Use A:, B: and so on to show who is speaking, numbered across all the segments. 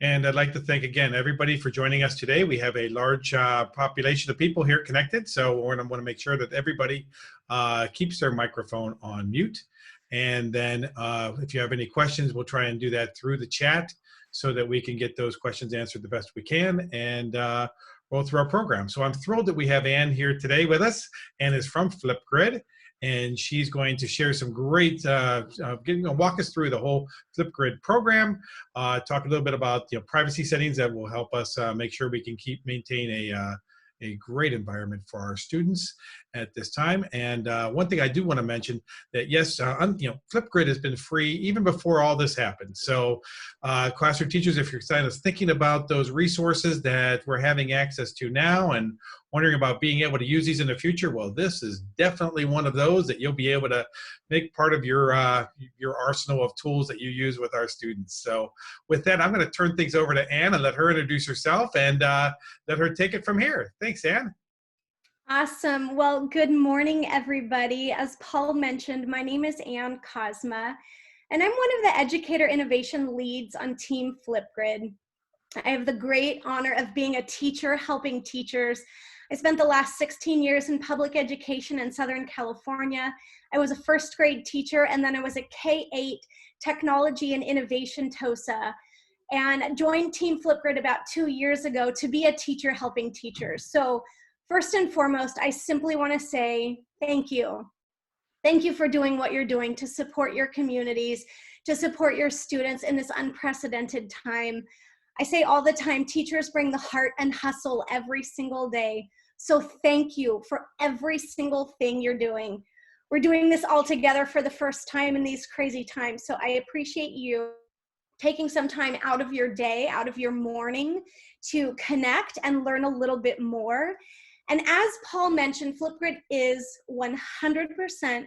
A: And I'd like to thank again everybody for joining us today. We have a large population of people here connected, so we want to make sure that everybody keeps their microphone on mute. And then if you have any questions, we'll try and do that through the chat so that we can get those questions answered the best we can and roll through our program. So I'm thrilled that we have Ann here today with us. Ann is from Flipgrid, and she's going to share some great, walk us through the whole Flipgrid program, talk a little bit about privacy settings that will help us make sure we can maintain a great environment for our students at this time. And one thing I do want to mention that yes, Flipgrid has been free even before all this happened. So classroom teachers, if you're kind of thinking about those resources that we're having access to now and wondering about being able to use these in the future, well, this is definitely one of those that you'll be able to make part of your arsenal of tools that you use with our students. So with that, I'm going to turn things over to Ann and let her introduce herself and let her take it from here. Thanks, Ann.
B: Awesome. Well, good morning, everybody. As Paul mentioned, my name is Ann Kozma, and I'm one of the Educator Innovation Leads on Team Flipgrid. I have the great honor of being a teacher helping teachers. I spent the last 16 years in public education in Southern California. I was a first grade teacher, and then I was a K-8 technology and innovation TOSA, and joined Team Flipgrid about 2 years ago to be a teacher helping teachers. So first and foremost, I simply want to say thank you. Thank you for doing what you're doing to support your communities, to support your students in this unprecedented time. I say all the time, teachers bring the heart and hustle every single day. So thank you for every single thing you're doing. We're doing this all together for the first time in these crazy times. So I appreciate you taking some time out of your day, out of your morning to connect and learn a little bit more. And as Paul mentioned, Flipgrid is 100%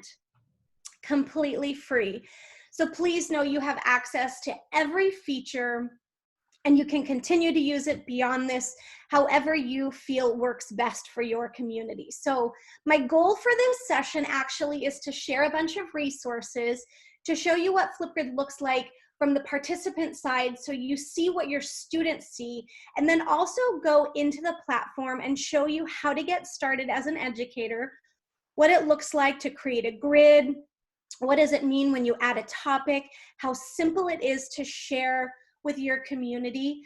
B: completely free. So please know you have access to every feature, and you can continue to use it beyond this however you feel works best for your community. So my goal for this session actually is to share a bunch of resources to show you what Flipgrid looks like from the participant side, so you see what your students see, and then also go into the platform and show you how to get started as an educator, what it looks like to create a grid, what does it mean when you add a topic, how simple it is to share with your community.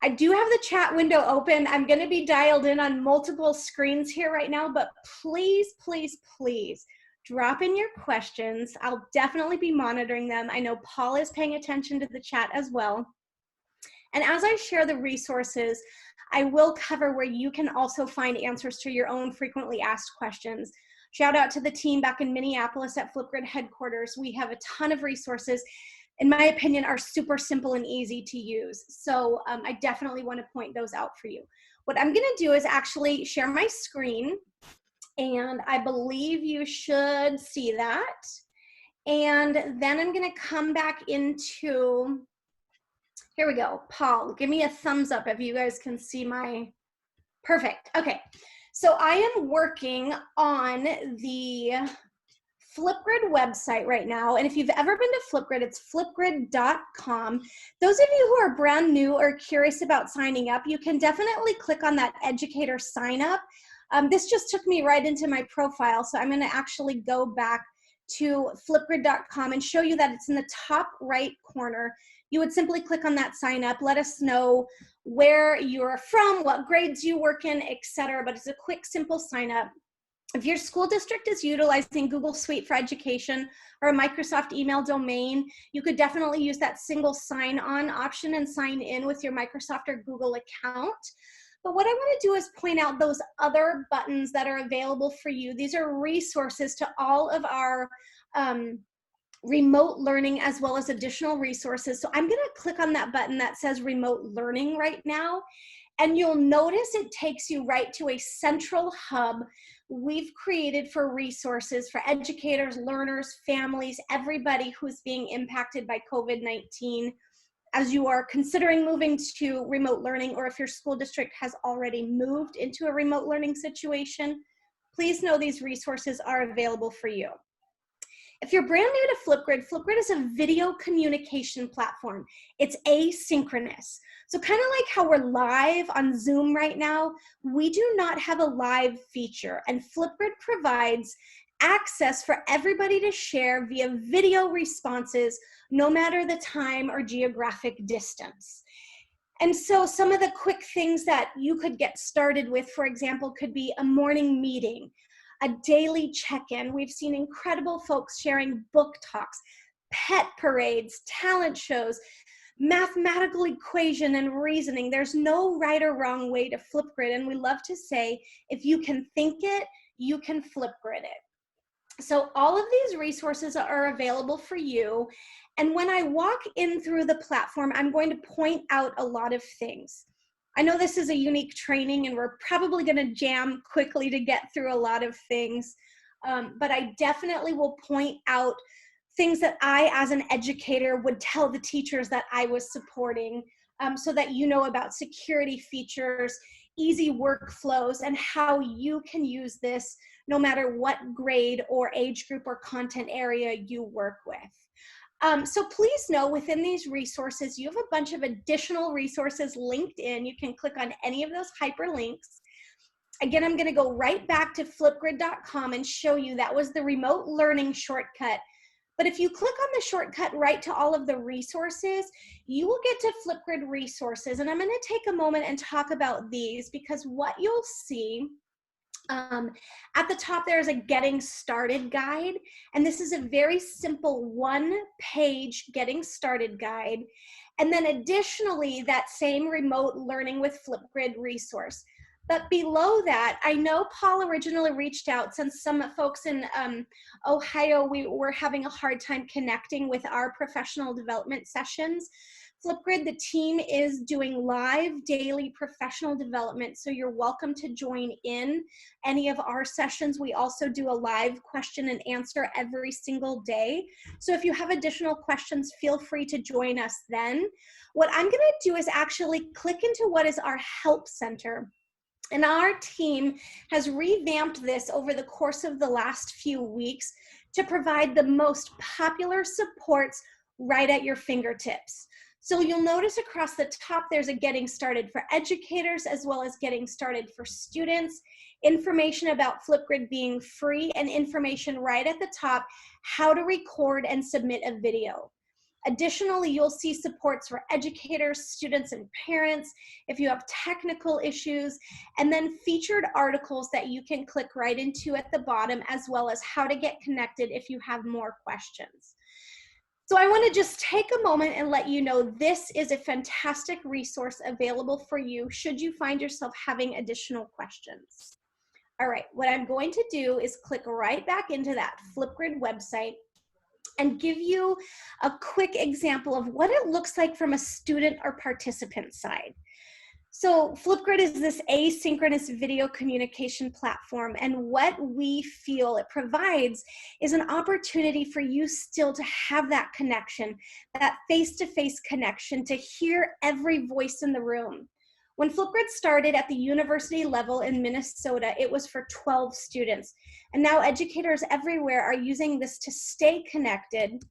B: I do have the chat window open. I'm going to be dialed in on multiple screens here right now, but please, please, please, drop in your questions. I'll definitely be monitoring them. I know Paul is paying attention to the chat as well. And as I share the resources, I will cover where you can also find answers to your own frequently asked questions. Shout out to the team back in Minneapolis at Flipgrid headquarters. We have a ton of resources, in my opinion, are super simple and easy to use. So I definitely want to point those out for you. What I'm going to do is actually share my screen. And I believe you should see that. And then I'm going to come back into, here we go. Paul, give me a thumbs up if you guys can see my, perfect. Okay, so I am working on the Flipgrid website right now. And if you've ever been to Flipgrid, it's flipgrid.com. Those of you who are brand new or curious about signing up, you can definitely click on that educator sign up. This just took me right into my profile, so I'm going to actually go back to flipgrid.com and show you that it's in the top right corner. You would simply click on that sign up, let us know where you're from, what grades you work in, etc. But it's a quick, simple sign up. If your school district is utilizing Google Suite for Education or a Microsoft email domain, you could definitely use that single sign-on option and sign in with your Microsoft or Google account. But what I want to do is point out those other buttons that are available for you. These are resources to all of our remote learning as well as additional resources. So I'm going to click on that button that says remote learning right now. And you'll notice it takes you right to a central hub we've created for resources for educators, learners, families, everybody who's being impacted by COVID-19. As you are considering moving to remote learning, or if your school district has already moved into a remote learning situation, please know these resources are available for you. If you're brand new to Flipgrid, Flipgrid is a video communication platform. It's asynchronous. So kind of like how we're live on Zoom right now, we do not have a live feature, and Flipgrid provides access for everybody to share via video responses, no matter the time or geographic distance. And so some of the quick things that you could get started with, for example, could be a morning meeting, a daily check-in. We've seen incredible folks sharing book talks, pet parades, talent shows, mathematical equation and reasoning. There's no right or wrong way to Flipgrid, and we love to say, if you can think it, you can Flipgrid it. So all of these resources are available for you. And when I walk in through the platform, I'm going to point out a lot of things. I know this is a unique training and we're probably going to jam quickly to get through a lot of things, but I definitely will point out things that I, as an educator, would tell the teachers that I was supporting, so that you know about security features, easy workflows, and how you can use this no matter what grade or age group or content area you work with. So please know within these resources, you have a bunch of additional resources linked in. You can click on any of those hyperlinks. Again, I'm going to go right back to flipgrid.com and show you that was the remote learning shortcut. But if you click on the shortcut right to all of the resources, you will get to Flipgrid resources. And I'm going to take a moment and talk about these, because what you'll see at the top, there is a getting started guide, and this is a very simple one-page getting started guide. And then additionally, that same remote learning with Flipgrid resource. But below that, I know Paul originally reached out, since some folks in Ohio, we were having a hard time connecting with our professional development sessions. Flipgrid, the team is doing live daily professional development, so you're welcome to join in any of our sessions. We also do a live question and answer every single day. So if you have additional questions, feel free to join us then. What I'm gonna do is actually click into what is our help center. And our team has revamped this over the course of the last few weeks to provide the most popular supports right at your fingertips. So you'll notice across the top, there's a getting started for educators as well as getting started for students, information about Flipgrid being free, and information right at the top, how to record and submit a video. Additionally, you'll see supports for educators, students, and parents if you have technical issues, and then featured articles that you can click right into at the bottom, as well as how to get connected if you have more questions. So I want to just take a moment and let you know this is a fantastic resource available for you should you find yourself having additional questions. All right, what I'm going to do is click right back into that Flipgrid website and give you a quick example of what it looks like from a student or participant side. So Flipgrid is this asynchronous video communication platform, and what we feel it provides is an opportunity for you still to have that connection, that face-to-face connection, to hear every voice in the room. When Flipgrid started at the university level in Minnesota, it was for 12 students, and now educators everywhere are using this to stay connected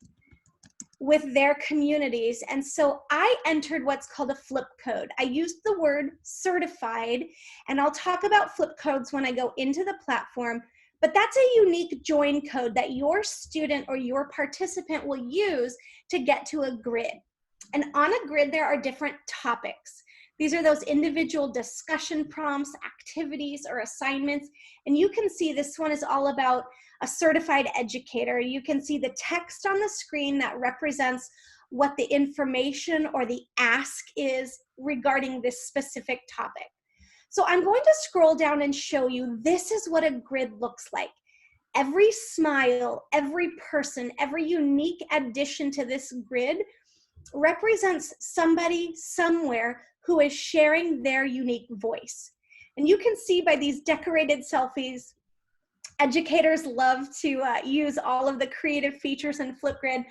B: with their communities. And so I entered what's called a flip code. I used the word certified, and I'll talk about flip codes when I go into the platform, but that's a unique join code that your student or your participant will use to get to a grid. And on a grid, there are different topics. These are those individual discussion prompts, activities, or assignments. And you can see this one is all about a certified educator. You can see the text on the screen that represents what the information or the ask is regarding this specific topic. So I'm going to scroll down and show you this is what a grid looks like. Every smile, every person, every unique addition to this grid represents somebody somewhere who is sharing their unique voice. And you can see by these decorated selfies, educators love to use all of the creative features in Flipgrid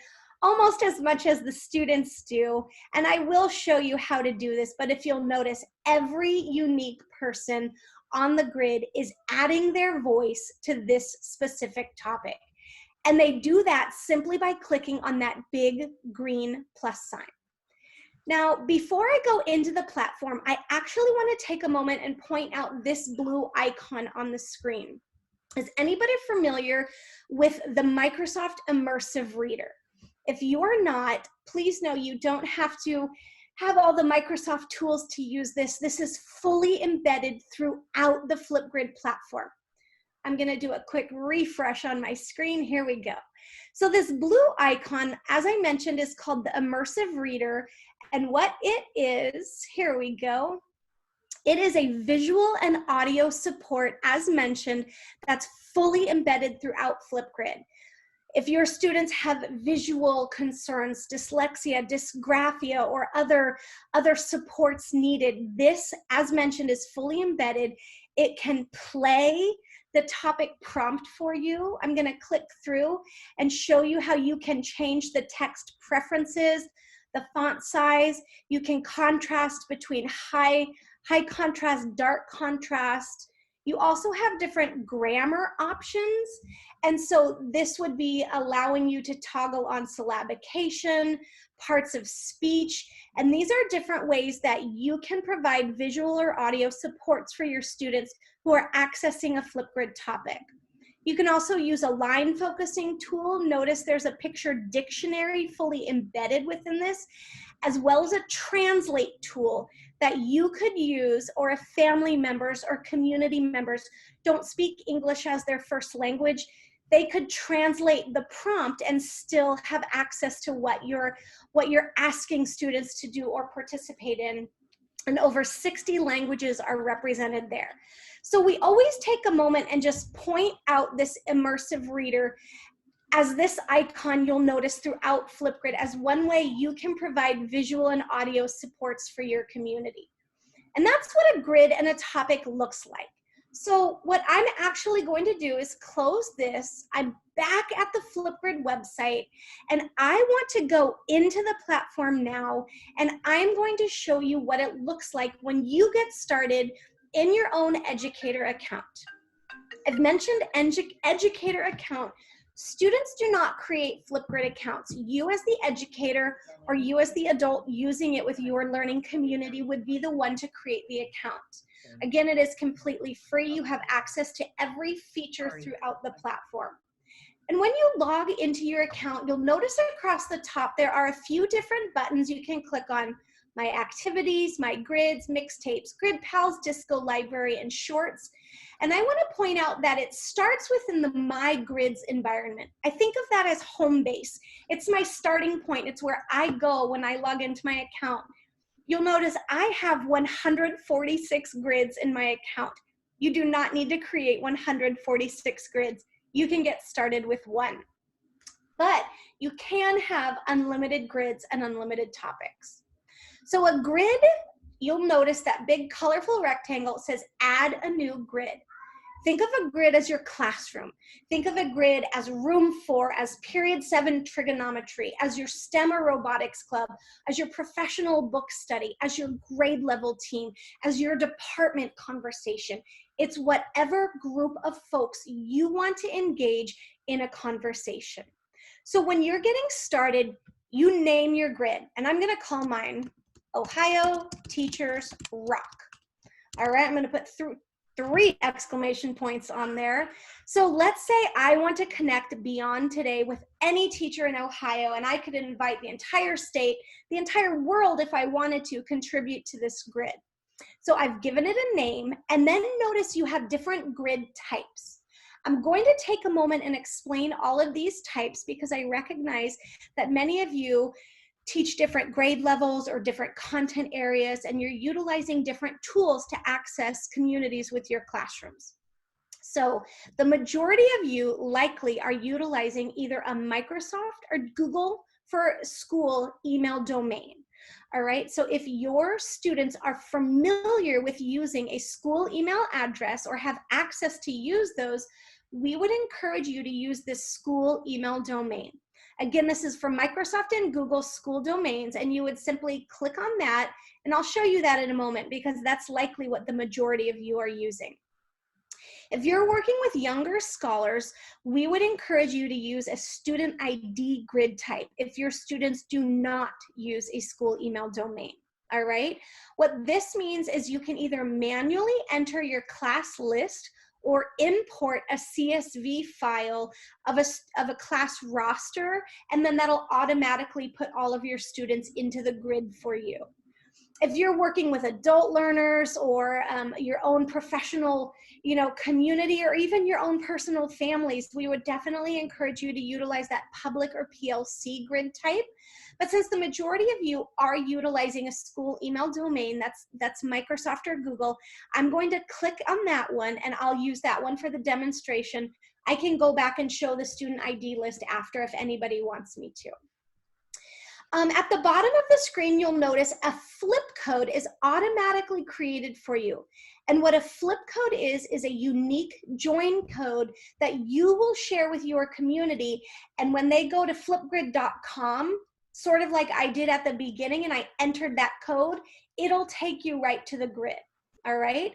B: almost as much as the students do. And I will show you how to do this, but if you'll notice, every unique person on the grid is adding their voice to this specific topic. And they do that simply by clicking on that big green plus sign. Now, before I go into the platform, I actually want to take a moment and point out this blue icon on the screen. Is anybody familiar with the Microsoft Immersive Reader? If you're not, please know you don't have to have all the Microsoft tools to use this. This is fully embedded throughout the Flipgrid platform. I'm going to do a quick refresh on my screen. Here we go. So this blue icon, as I mentioned, is called the Immersive Reader. And what it is, here we go. It is a visual and audio support, as mentioned, that's fully embedded throughout Flipgrid. If your students have visual concerns, dyslexia, dysgraphia, or other supports needed, this, as mentioned, is fully embedded. It can play the topic prompt for you. I'm going to click through and show you how you can change the text preferences, the font size. You can contrast between high contrast, dark contrast. You also have different grammar options. And so this would be allowing you to toggle on syllabication, parts of speech. And these are different ways that you can provide visual or audio supports for your students who are accessing a Flipgrid topic. You can also use a line focusing tool. Notice there's a picture dictionary fully embedded within this, as well as a translate tool that you could use, or if family members or community members don't speak English as their first language, they could translate the prompt and still have access to what you're asking students to do or participate in. And over 60 languages are represented there. So we always take a moment and just point out this Immersive Reader as this icon you'll notice throughout Flipgrid as one way you can provide visual and audio supports for your community. And that's what a grid and a topic looks like. So what I'm actually going to do is close this. I'm back at the Flipgrid website, and I want to go into the platform now, and I'm going to show you what it looks like when you get started in your own educator account. I've mentioned educator account. Students do not create Flipgrid accounts. You as the educator or you as the adult using it with your learning community would be the one to create the account. Again, it is completely free. You have access to every feature throughout the platform. And when you log into your account, you'll notice across the top there are a few different buttons you can click on. My activities, my grids, mixtapes, Grid Pals, Disco Library, and Shorts. And I want to point out that it starts within the My Grids environment. I think of that as home base. It's my starting point. It's where I go when I log into my account. You'll notice I have 146 grids in my account. You do not need to create 146 grids. You can get started with one. But you can have unlimited grids and unlimited topics. So a grid, you'll notice that big colorful rectangle says add a new grid. Think of a grid as your classroom. Think of a grid as room 4, as period 7 trigonometry, as your STEM or robotics club, as your professional book study, as your grade level team, as your department conversation. It's whatever group of folks you want to engage in a conversation. So when you're getting started, you name your grid, and I'm gonna call mine Ohio Teachers Rock. All right, I'm gonna put 3 exclamation points on there. So let's say I want to connect beyond today with any teacher in Ohio, and I could invite the entire state, the entire world if I wanted to contribute to this grid. So I've given it a name, and then notice you have different grid types. I'm going to take a moment and explain all of these types because I recognize that many of you teach different grade levels or different content areas, and you're utilizing different tools to access communities with your classrooms. So the majority of you likely are utilizing either a Microsoft or Google for School email domain. All right, so if your students are familiar with using a school email address or have access to use those, we would encourage you to use this school email domain. Again, this is for Microsoft and Google school domains, and you would simply click on that, and I'll show you that in a moment because that's likely what the majority of you are using. If you're working with younger scholars, we would encourage you to use a student ID grid type if your students do not use a school email domain. All right. What this means is you can either manually enter your class list or import a CSV file of a class roster, and then that'll automatically put all of your students into the grid for you. If you're working with adult learners or your own professional, community, or even your own personal families, we would definitely encourage you to utilize that public or PLC grid type. But since the majority of you are utilizing a school email domain, that's Microsoft or Google, I'm going to click on that one and I'll use that one for the demonstration. I can go back and show the student ID list after if anybody wants me to. At the bottom of the screen, you'll notice a flip code is automatically created for you. And what a flip code is a unique join code that you will share with your community. And when they go to flipgrid.com, sort of like I did at the beginning, and I entered that code, it'll take you right to the grid, all right?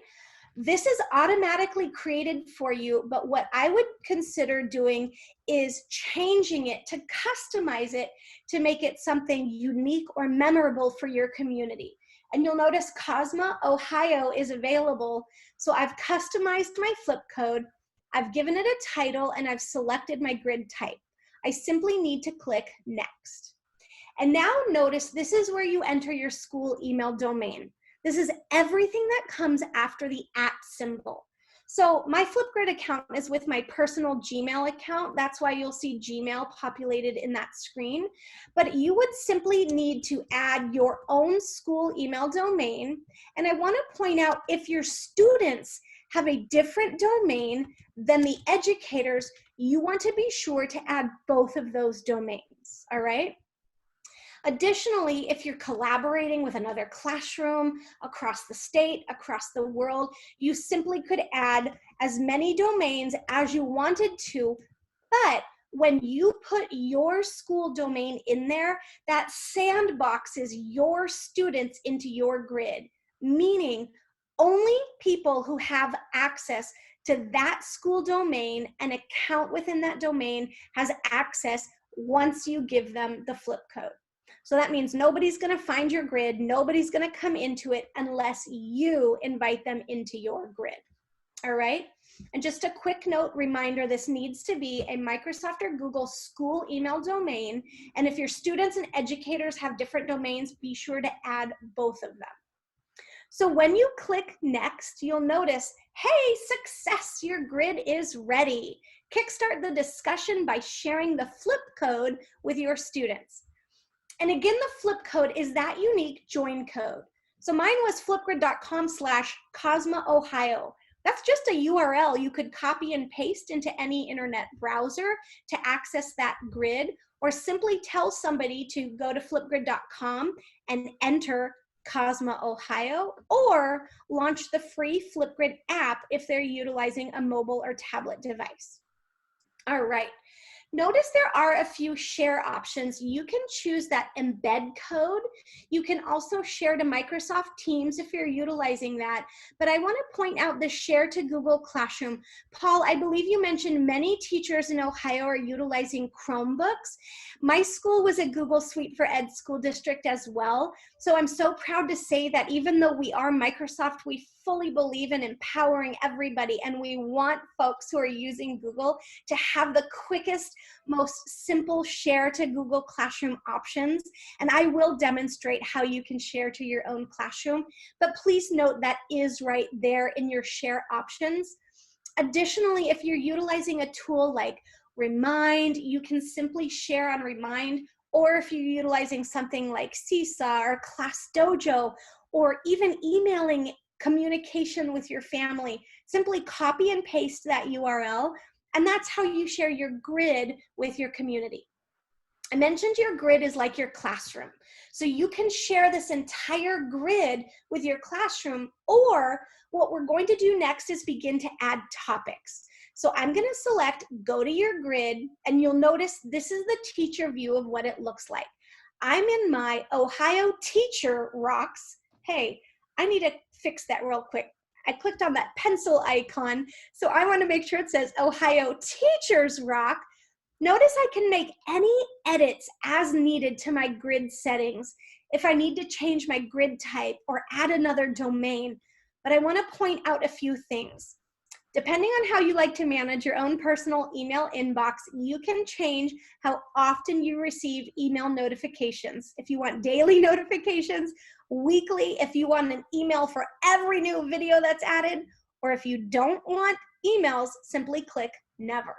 B: This is automatically created for you, but what I would consider doing is changing it to customize it to make it something unique or memorable for your community. And you'll notice Kozma, Ohio is available. So I've customized my flip code, I've given it a title, and I've selected my grid type. I simply need to click next. And now notice this is where you enter your school email domain. This is everything that comes after the @ symbol. So my Flipgrid account is with my personal Gmail account. That's why you'll see Gmail populated in that screen. But you would simply need to add your own school email domain. And I want to point out, if your students have a different domain than the educators, you want to be sure to add both of those domains, all right? Additionally, if you're collaborating with another classroom across the state, across the world, you simply could add as many domains as you wanted to, but when you put your school domain in there, that sandboxes your students into your grid, meaning only people who have access to that school domain, an account within that domain, has access once you give them the flip code. So that means nobody's going to find your grid, nobody's going to come into it unless you invite them into your grid. All right? And just a quick note reminder, this needs to be a Microsoft or Google school email domain. And if your students and educators have different domains, be sure to add both of them. So when you click next, you'll notice, hey, success, your grid is ready. Kickstart the discussion by sharing the flip code with your students. And again, the flip code is that unique join code. So mine was flipgrid.com/Kozma, Ohio. That's just a URL you could copy and paste into any internet browser to access that grid, or simply tell somebody to go to flipgrid.com and enter Kozma, Ohio, or launch the free Flipgrid app if they're utilizing a mobile or tablet device. All right. Notice there are a few share options. You can choose that embed code. You can also share to Microsoft Teams if you're utilizing that. But I want to point out the share to Google Classroom. Paul, I believe you mentioned many teachers in Ohio are utilizing Chromebooks. My school was a Google Suite for Ed school district as well. So I'm so proud to say that even though we are Microsoft, we fully believe in empowering everybody, and we want folks who are using Google to have the quickest, most simple share to Google Classroom options. And I will demonstrate how you can share to your own classroom, but please note that is right there in your share options. Additionally, if you're utilizing a tool like Remind, you can simply share on Remind, or if you're utilizing something like Seesaw or Class Dojo, or even emailing communication with your family, simply copy and paste that URL, and that's how you share your grid with your community. I mentioned your grid is like your classroom. So you can share this entire grid with your classroom, or what we're going to do next is begin to add topics. So I'm going to select go to your grid, and you'll notice this is the teacher view of what it looks like. I'm in my Ohio Teacher Rocks. Hey, I need to fix that real quick. I clicked on that pencil icon, so I want to make sure it says Ohio Teachers Rock. Notice I can make any edits as needed to my grid settings if I need to change my grid type or add another domain. But I want to point out a few things. Depending on how you like to manage your own personal email inbox, you can change how often you receive email notifications. If you want daily notifications, weekly, if you want an email for every new video that's added, or if you don't want emails, simply click never.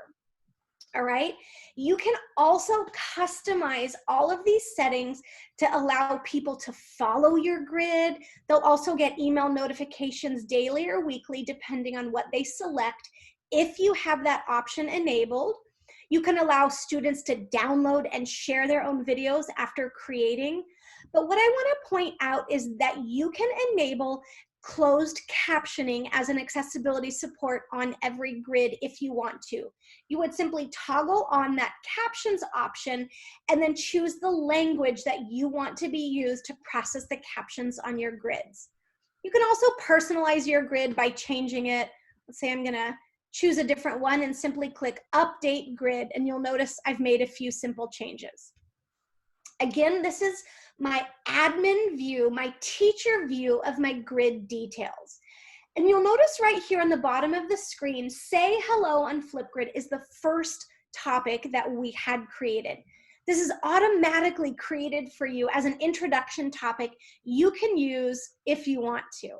B: All right. You can also customize all of these settings to allow people to follow your grid. They'll also get email notifications daily or weekly, depending on what they select. If you have that option enabled, you can allow students to download and share their own videos after creating. But what I want to point out is that you can enable closed captioning as an accessibility support on every grid if you want to. You would simply toggle on that captions option and then choose the language that you want to be used to process the captions on your grids. You can also personalize your grid by changing it. Let's say I'm gonna choose a different one and simply click Update Grid, and you'll notice I've made a few simple changes. Again, this is my admin view, my teacher view of my grid details. And you'll notice right here on the bottom of the screen, Say Hello on Flipgrid is the first topic that we had created. This is automatically created for you as an introduction topic you can use if you want to.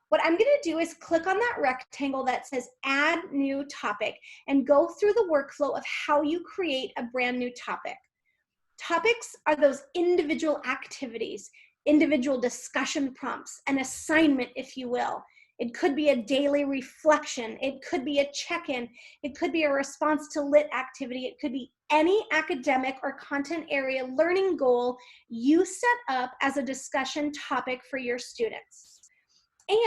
B: What I'm going to do is click on that rectangle that says Add New Topic and go through the workflow of how you create a brand new topic. Topics are those individual activities, individual discussion prompts, an assignment, if you will. It could be a daily reflection. It could be a check-in. It could be a response to lit activity. It could be any academic or content area learning goal you set up as a discussion topic for your students.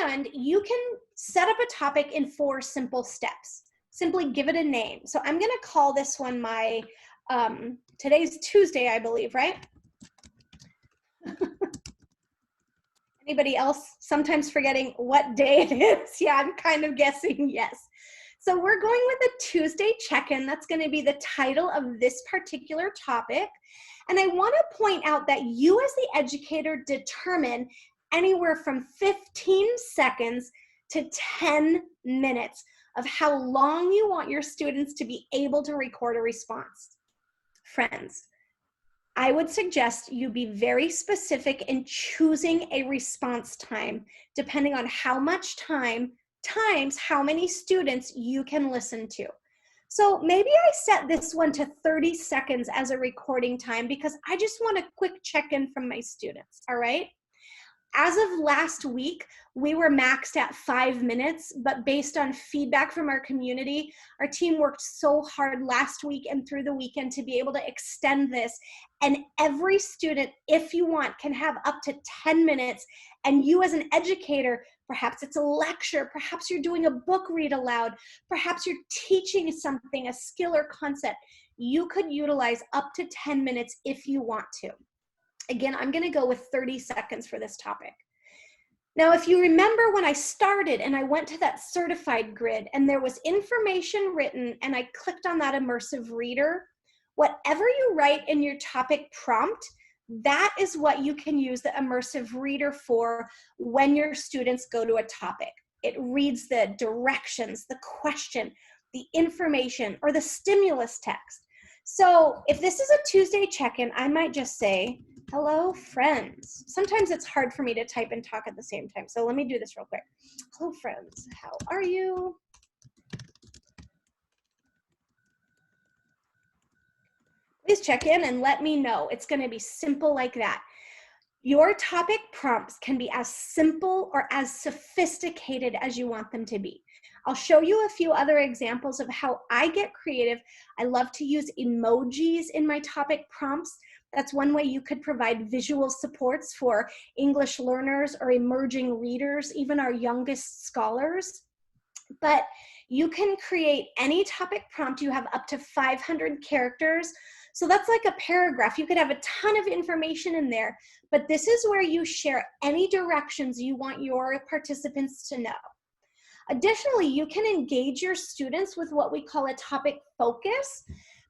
B: And you can set up a topic in 4 simple steps. Simply give it a name. So I'm going to call this one my today's Tuesday, I believe, right? Anybody else sometimes forgetting what day it is? Yeah, I'm kind of guessing yes. So we're going with a Tuesday check-in. That's going to be the title of this particular topic. And I want to point out that you as the educator determine anywhere from 15 seconds to 10 minutes of how long you want your students to be able to record a response. Friends, I would suggest you be very specific in choosing a response time, depending on how much time times how many students you can listen to. So maybe I set this one to 30 seconds as a recording time because I just want a quick check-in from my students, all right? As of last week, we were maxed at 5 minutes, but based on feedback from our community, our team worked so hard last week and through the weekend to be able to extend this. And every student, if you want, can have up to 10 minutes. And you as an educator, perhaps it's a lecture, perhaps you're doing a book read aloud, perhaps you're teaching something, a skill or concept, you could utilize up to 10 minutes if you want to. Again, I'm going to go with 30 seconds for this topic. Now, if you remember when I started and I went to that certified grid and there was information written and I clicked on that immersive reader, whatever you write in your topic prompt, that is what you can use the immersive reader for when your students go to a topic. It reads the directions, the question, the information, or the stimulus text. So if this is a Tuesday check-in, I might just say, hello, friends. Sometimes it's hard for me to type and talk at the same time. So let me do this real quick. Hello, friends. How are you? Please check in and let me know. It's going to be simple like that. Your topic prompts can be as simple or as sophisticated as you want them to be. I'll show you a few other examples of how I get creative. I love to use emojis in my topic prompts. That's one way you could provide visual supports for English learners or emerging readers, even our youngest scholars. But you can create any topic prompt. You have up to 500 characters. So that's like a paragraph. You could have a ton of information in there, but this is where you share any directions you want your participants to know. Additionally, you can engage your students with what we call a topic focus.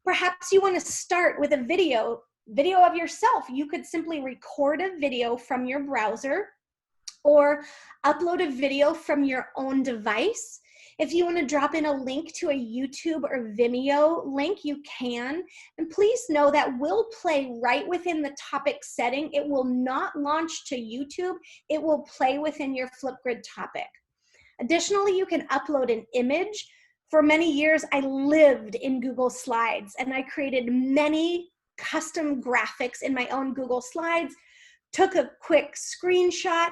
B: Perhaps you want to start with a video of yourself. You could simply record a video from your browser or upload a video from your own device. If you want to drop in a link to a YouTube or Vimeo link, you can. And please know that will play right within the topic setting. It will not launch to YouTube. It will play within your Flipgrid topic. Additionally, you can upload an image. For many years, I lived in Google Slides, and I created many custom graphics in my own Google Slides, took a quick screenshot,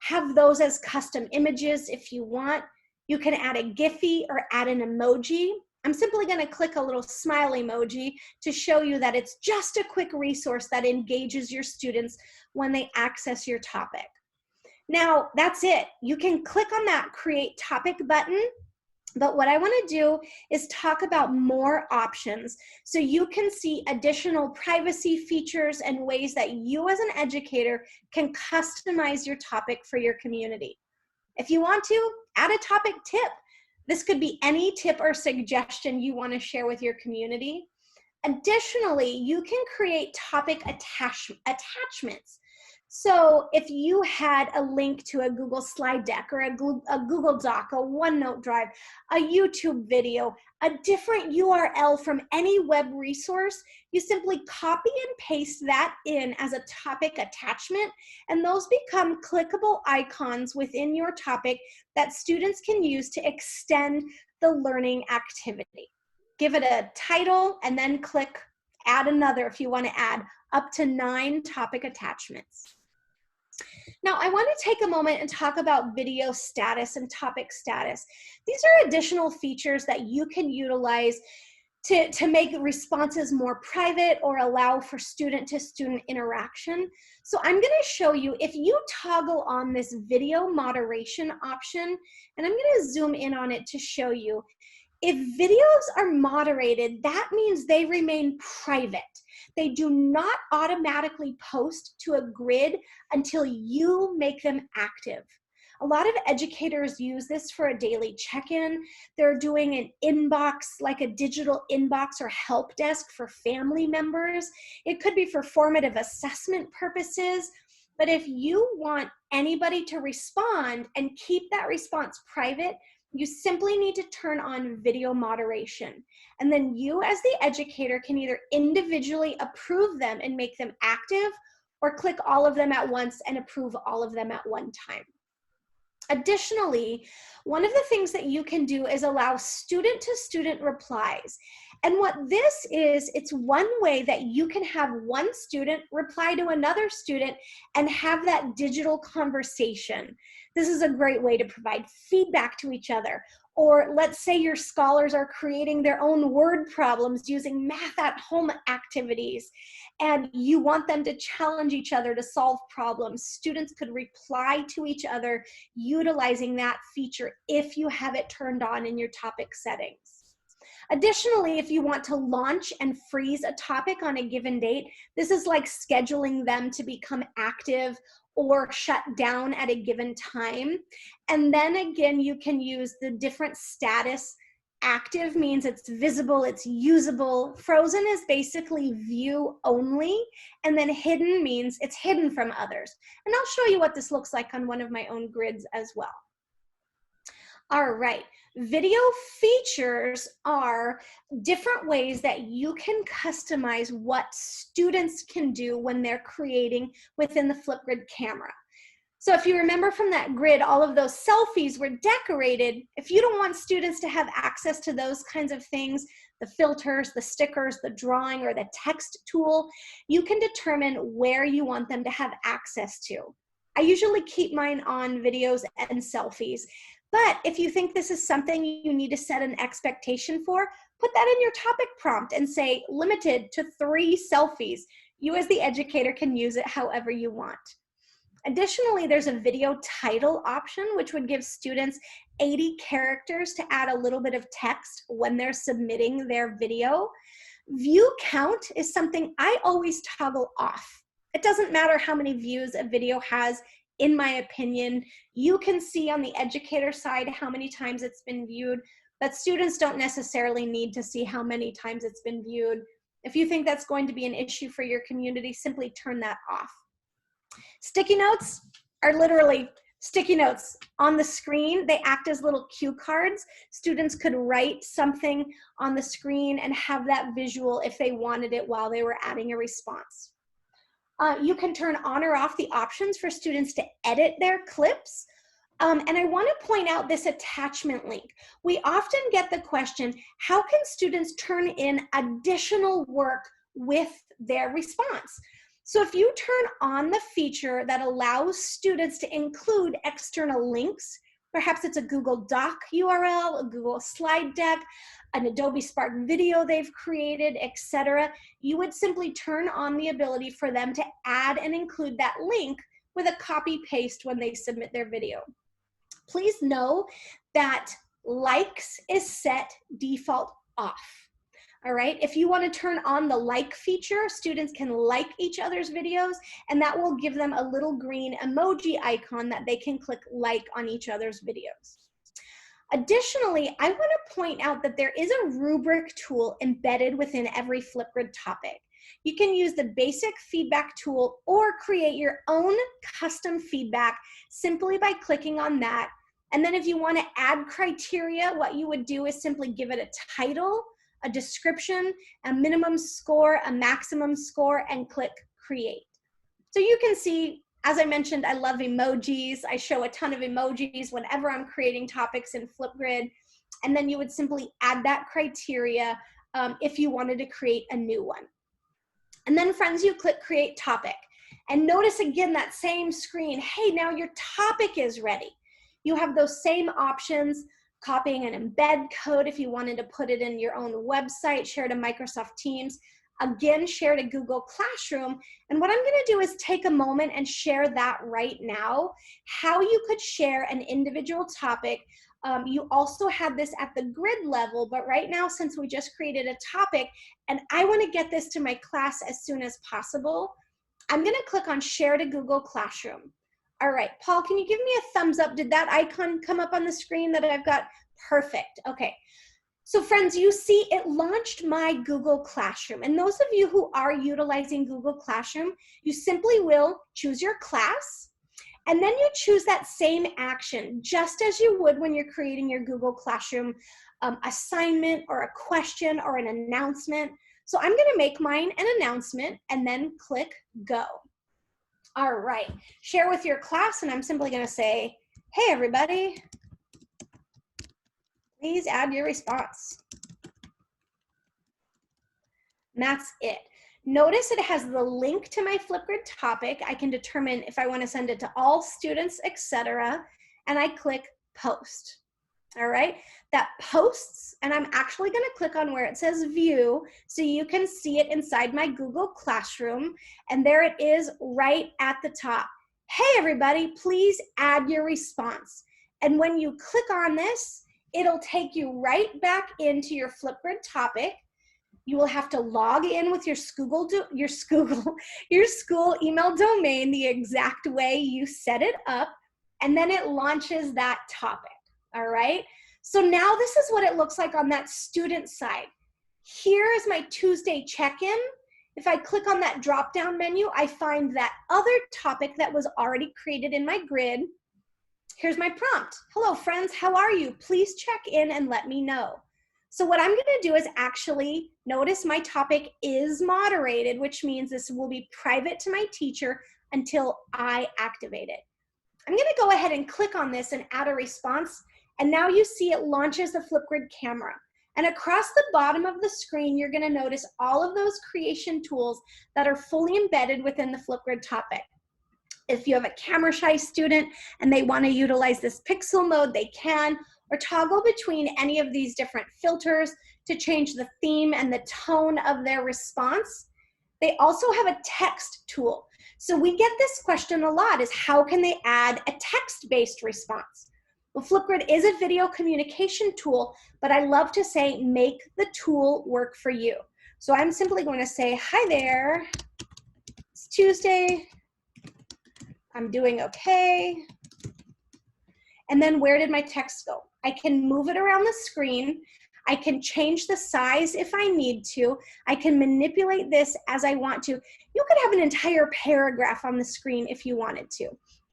B: have those as custom images if you want. You can add a Giphy or add an emoji. I'm simply going to click a little smile emoji to show you that it's just a quick resource that engages your students when they access your topic. Now, that's it. You can click on that Create Topic button, but what I want to do is talk about more options so you can see additional privacy features and ways that you as an educator can customize your topic for your community. If you want to, add a topic tip. This could be any tip or suggestion you want to share with your community. Additionally, you can create topic attachments. So if you had a link to a Google slide deck or a Google Doc, a OneNote drive, a YouTube video, a different URL from any web resource, you simply copy and paste that in as a topic attachment, and those become clickable icons within your topic that students can use to extend the learning activity. Give it a title and then click add another if you want to add up to 9 topic attachments. Now, I want to take a moment and talk about video status and topic status. These are additional features that you can utilize to make responses more private or allow for student-to-student interaction. So I'm going to show you, if you toggle on this video moderation option, and I'm going to zoom in on it to show you, if videos are moderated, that means they remain private. They do not automatically post to a grid until you make them active. A lot of educators use this for a daily check-in. They're doing an inbox, like a digital inbox or help desk for family members. It could be for formative assessment purposes. But if you want anybody to respond and keep that response private, you simply need to turn on video moderation. And then you as the educator can either individually approve them and make them active, or click all of them at once and approve all of them at one time. Additionally, one of the things that you can do is allow student-to-student replies. And what this is, it's one way that you can have one student reply to another student and have that digital conversation. This is a great way to provide feedback to each other. Or let's say your scholars are creating their own word problems using math at home activities, and you want them to challenge each other to solve problems. Students could reply to each other utilizing that feature if you have it turned on in your topic settings. Additionally, if you want to launch and freeze a topic on a given date, this is like scheduling them to become active or shut down at a given time. And then again, you can use the different status. Active means it's visible, it's usable. Frozen is basically view only. And then hidden means it's hidden from others. And I'll show you what this looks like on one of my own grids as well. All right, video features are different ways that you can customize what students can do when they're creating within the Flipgrid camera. So if you remember from that grid, all of those selfies were decorated. If you don't want students to have access to those kinds of things, the filters, the stickers, the drawing, or the text tool, you can determine where you want them to have access to. I usually keep mine on videos and selfies. But if you think this is something you need to set an expectation for, put that in your topic prompt and say limited to 3 selfies. You as the educator can use it however you want. Additionally, there's a video title option, which would give students 80 characters to add a little bit of text when they're submitting their video. View count is something I always toggle off. It doesn't matter how many views a video has in my opinion. You can see on the educator side how many times it's been viewed, but students don't necessarily need to see how many times it's been viewed. If you think that's going to be an issue for your community, simply turn that off. Sticky notes are literally sticky notes on the screen. They act as little cue cards. Students could write something on the screen and have that visual if they wanted it while they were adding a response. You can turn on or off the options for students to edit their clips. And I want to point out this attachment link. We often get the question, how can students turn in additional work with their response? So if you turn on the feature that allows students to include external links, perhaps it's a Google Doc URL, a Google slide deck, an Adobe Spark video they've created, etc., you would simply turn on the ability for them to add and include that link with a copy paste when they submit their video. Please know that likes is set default off. All right, if you want to turn on the like feature, students can like each other's videos, and that will give them a little green emoji icon that they can click like on each other's videos. Additionally, I want to point out that there is a rubric tool embedded within every Flipgrid topic. You can use the basic feedback tool or create your own custom feedback simply by clicking on that. And then if you want to add criteria, what you would do is simply give it a title, a description, a minimum score, a maximum score, and click create. So you can see, as I mentioned, I love emojis. I show a ton of emojis whenever I'm creating topics in Flipgrid. And then you would simply add that criteria if you wanted to create a new one. And then friends, you click create topic. And notice again that same screen, hey, now your topic is ready. You have those same options, copying an embed code if you wanted to put it in your own website, share to Microsoft Teams, again, share to Google Classroom. And what I'm gonna do is take a moment and share that right now, how you could share an individual topic. You also had this at the grid level, but right now, since we just created a topic and I wanna get this to my class as soon as possible, I'm gonna click on share to Google Classroom. All right, Paul, can you give me a thumbs up? Did that icon come up on the screen that I've got? Perfect, okay. So friends, you see it launched my Google Classroom. And those of you who are utilizing Google Classroom, you simply will choose your class, and then you choose that same action, just as you would when you're creating your Google Classroom assignment or a question or an announcement. So I'm gonna make mine an announcement and then click go. All right, share with your class, and I'm simply gonna say, hey everybody, please add your response. And that's it. Notice it has the link to my Flipgrid topic. I can determine if I wanna send it to all students, etc. And I click post. All right, that posts, and I'm actually gonna click on where it says view so you can see it inside my Google Classroom, and there it is right at the top. Hey everybody, please add your response. And when you click on this, it'll take you right back into your Flipgrid topic. You will have to log in with your school email domain the exact way you set it up, and then it launches that topic. All right, so now this is what it looks like on that student side. Here is my Tuesday check-in. If I click on that drop-down menu, I find that other topic that was already created in my grid. Here's my prompt. Hello friends, how are you? Please check in and let me know. So what I'm gonna do is actually, notice my topic is moderated, which means this will be private to my teacher until I activate it. I'm gonna go ahead and click on this and add a response. And now you see it launches the Flipgrid camera. And across the bottom of the screen, you're gonna notice all of those creation tools that are fully embedded within the Flipgrid topic. If you have a camera shy student and they wanna utilize this pixel mode, they can, or toggle between any of these different filters to change the theme and the tone of their response. They also have a text tool. So we get this question a lot, is how can they add a text-based response? Well, Flipgrid is a video communication tool, but I love to say, make the tool work for you. So I'm simply going to say, hi there, it's Tuesday. I'm doing okay. And then where did my text go? I can move it around the screen. I can change the size if I need to. I can manipulate this as I want to. You could have an entire paragraph on the screen if you wanted to,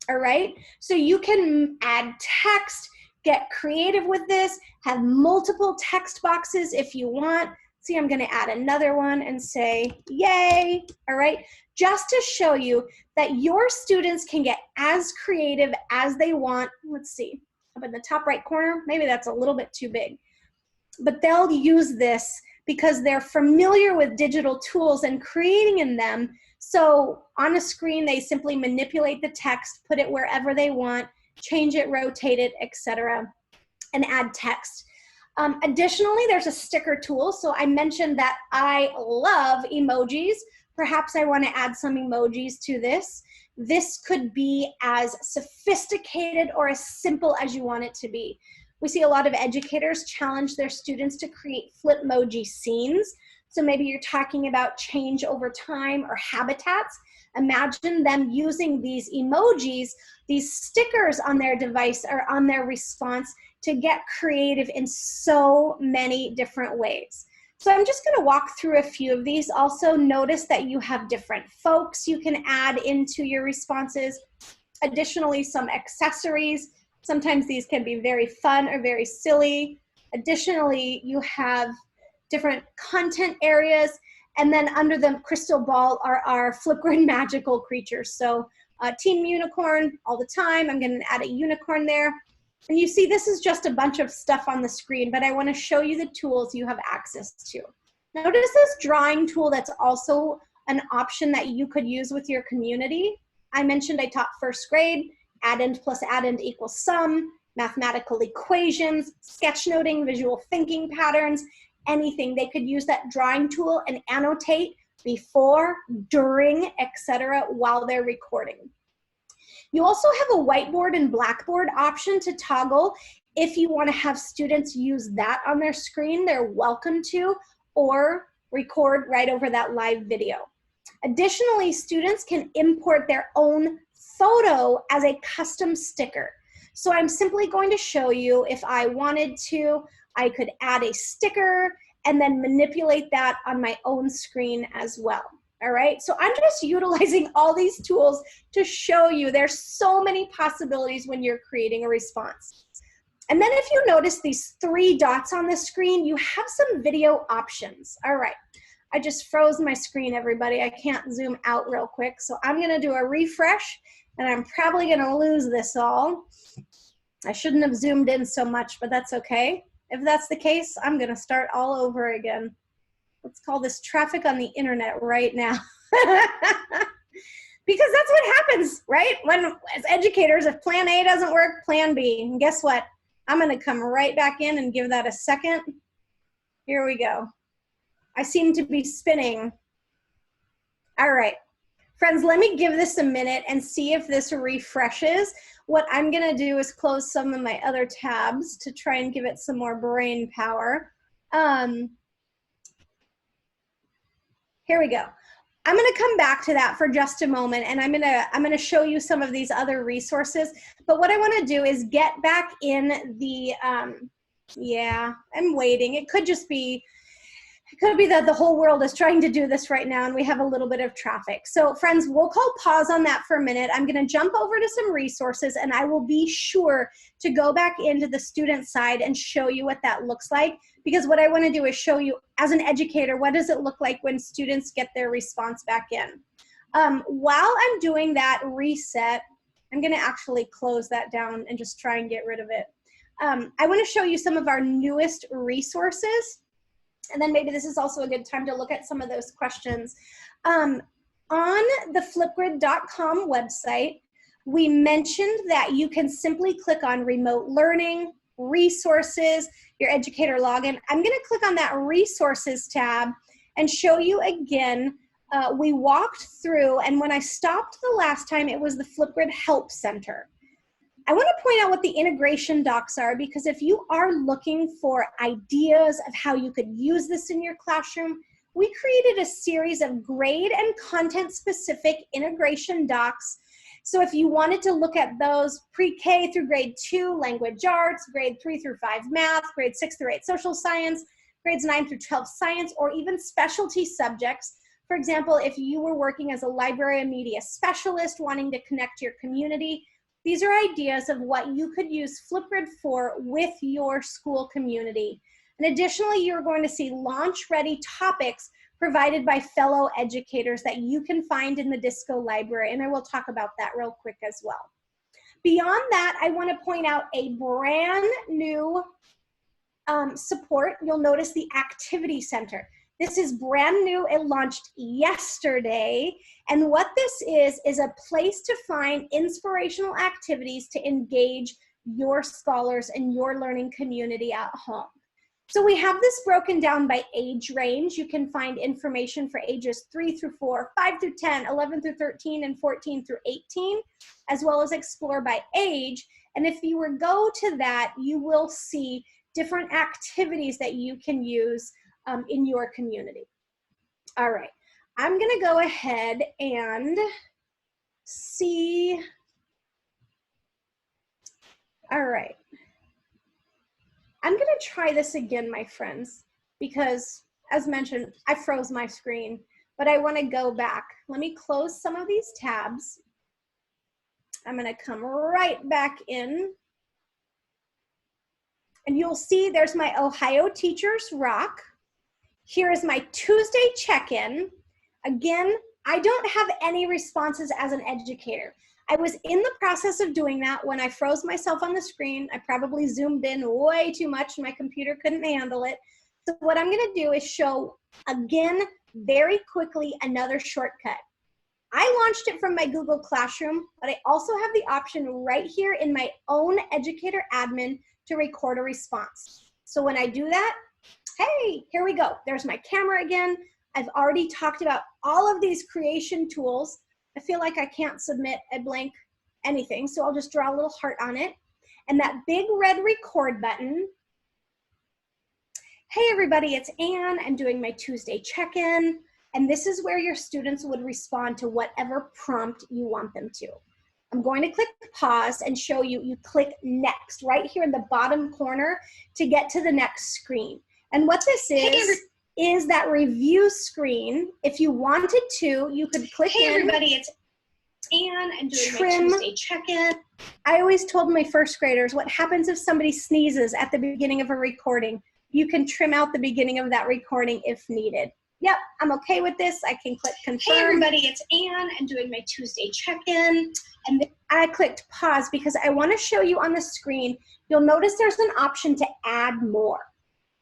B: all right? So you can add text, get creative with this, have multiple text boxes if you want. See, I'm gonna add another one and say, yay, all right? Just to show you that your students can get as creative as they want. Let's see, up in the top right corner, maybe that's a little bit too big. But they'll use this because they're familiar with digital tools and creating in them. So on a screen, they simply manipulate the text, put it wherever they want, change it, rotate it, etc., and add text. Additionally, there's a sticker tool. So I mentioned that I love emojis. Perhaps I want to add some emojis to this. This could be as sophisticated or as simple as you want it to be. We see a lot of educators challenge their students to create Flipmoji scenes. So maybe you're talking about change over time or habitats. Imagine them using these emojis, these stickers on their device or on their response to get creative in so many different ways. So I'm just going to walk through a few of these. Also notice that you have different folks you can add into your responses. Additionally, some accessories. Sometimes these can be very fun or very silly. Additionally, you have different content areas. And then under the crystal ball are our Flipgrid magical creatures. So Team Unicorn all the time. I'm going to add a unicorn there. And you see this is just a bunch of stuff on the screen, but I want to show you the tools you have access to. Notice this drawing tool that's also an option that you could use with your community. I mentioned I taught first grade, addend plus addend equals sum, mathematical equations, sketchnoting, visual thinking patterns, anything. They could use that drawing tool and annotate before, during, etc. while they're recording. You also have a whiteboard and blackboard option to toggle. If you want to have students use that on their screen, they're welcome to, or record right over that live video. Additionally, students can import their own photo as a custom sticker. So I'm simply going to show you if I wanted to, I could add a sticker and then manipulate that on my own screen as well. All right, so I'm just utilizing all these tools to show you there's so many possibilities when you're creating a response. And then if you notice these 3 dots on the screen, you have some video options. All right, I just froze my screen, everybody. I can't zoom out real quick. So I'm gonna do a refresh and I'm probably gonna lose this all. I shouldn't have zoomed in so much, but that's okay. If that's the case, I'm gonna start all over again. Let's call this traffic on the internet right now. Because that's what happens, right? When as educators, if plan A doesn't work, plan B. And guess what? I'm gonna come right back in and give that a second. Here we go. I seem to be spinning. All right, friends, let me give this a minute and see if this refreshes. What I'm gonna do is close some of my other tabs to try and give it some more brain power. Here we go. I'm gonna come back to that for just a moment and I'm gonna show you some of these other resources. But what I wanna do is get back in the, yeah, I'm waiting. It could be that the whole world is trying to do this right now and we have a little bit of traffic. So friends, we'll call pause on that for a minute. I'm gonna jump over to some resources and I will be sure to go back into the student side and show you what that looks like. Because what I wanna do is show you as an educator, what does it look like when students get their response back in? While I'm doing that reset, I'm gonna actually close that down and just try and get rid of it. I wanna show you some of our newest resources. And then maybe this is also a good time to look at some of those questions. On the Flipgrid.com website, we mentioned that you can simply click on remote learning, resources, your educator login. I'm gonna click on that resources tab and show you again. We walked through, and when I stopped the last time, it was the Flipgrid Help Center. I want to point out what the integration docs are, because if you are looking for ideas of how you could use this in your classroom, we created a series of grade and content specific integration docs So if you wanted to look at those pre-K through grade 2 language arts, grade 3 through 5 math, grade 6 through 8 social science, grades 9 through 12 science, or even specialty subjects. For example, if you were working as a library and media specialist wanting to connect to your community, these are ideas of what you could use Flipgrid for with your school community. And additionally, you're going to see launch-ready topics provided by fellow educators that you can find in the Disco library, and I will talk about that real quick as well. Beyond that, I want to point out a brand new support. You'll notice the Activity Center. This is brand new. It launched yesterday. And what this is a place to find inspirational activities to engage your scholars and your learning community at home. So we have this broken down by age range. You can find information for ages 3 through 4, 5 through 10, 11 through 13, and 14 through 18, as well as explore by age. And if you go to that, you will see different activities that you can use in your community. All right, I'm gonna go ahead and see. All right, I'm gonna try this again, my friends, because as mentioned, I froze my screen, but I wanna go back. Let me close some of these tabs. I'm gonna come right back in. And you'll see there's my Ohio Teachers Rock. Here is my Tuesday check-in. Again, I don't have any responses as an educator. I was in the process of doing that when I froze myself on the screen. I probably zoomed in way too much and my computer couldn't handle it. So what I'm gonna do is show, again, very quickly, another shortcut. I launched it from my Google Classroom, but I also have the option right here in my own educator admin to record a response. So when I do that, hey, here we go. There's my camera again. I've already talked about all of these creation tools. I feel like I can't submit a blank anything, so I'll just draw a little heart on it. And that big red record button. Hey everybody, it's Anne. I'm doing my Tuesday check-in. And this is where your students would respond to whatever prompt you want them to. I'm going to click pause and show you, you click next right here in the bottom corner to get to the next screen. And what this is that review screen. If you wanted to, you could click in.
C: Hey everybody, it's Anne. I'm doing my Tuesday check-in.
B: I always told my first graders, what happens if somebody sneezes at the beginning of a recording? You can trim out the beginning of that recording if needed. Yep, I'm okay with this. I can click confirm.
C: Hey everybody, it's Anne. I'm doing my Tuesday check-in.
B: And then I clicked pause because I want to show you on the screen, you'll notice there's an option to add more.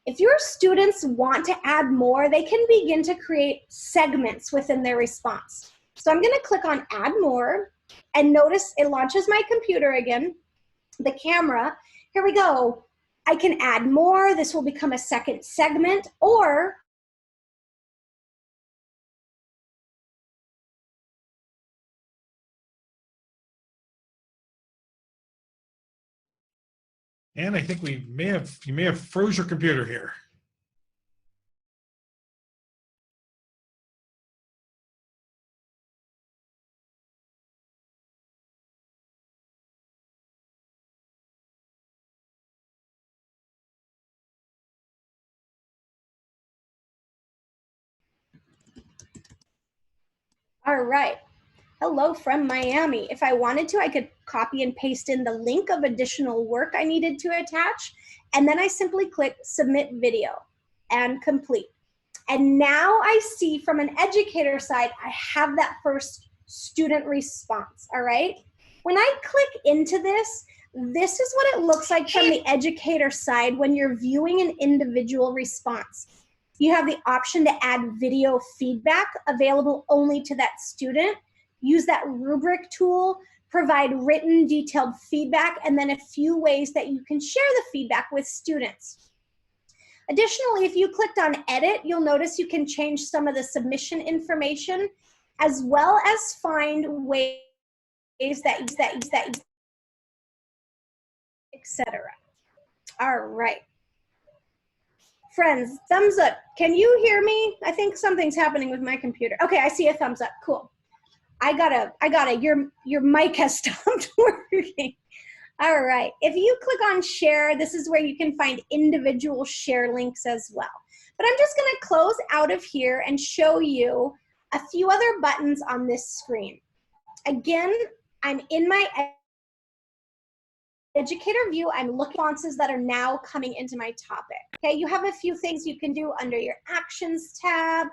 B: If your students want to add more, they can begin to create segments within their response. So I'm going to click on add more and notice it launches my computer again, the camera. Here we go. I can add more. This will become a second segment, or
A: And I think you may have froze your computer here.
B: all right. Hello from Miami. If I wanted to, I could copy and paste in the link of additional work I needed to attach, and then I simply click submit video and complete. And now I see from an educator side, I have that first student response, all right? When I click into this, this is what it looks like from the educator side when you're viewing an individual response. You have the option to add video feedback available only to that student. Use that rubric tool, provide written detailed feedback, and then a few ways that you can share the feedback with students. Additionally, if you clicked on edit, you'll notice you can change some of the submission information, as well as find ways that etc. All right. Friends, thumbs up. Can you hear me? I think something's happening with my computer. Okay, I see a thumbs up. Cool. I gotta, your mic has stopped working. All right, if you click on share, this is where you can find individual share links as well. But I'm just gonna close out of here and show you a few other buttons on this screen. Again, I'm in my educator view. I'm looking at responses that are now coming into my topic. Okay, you have a few things you can do under your actions tab,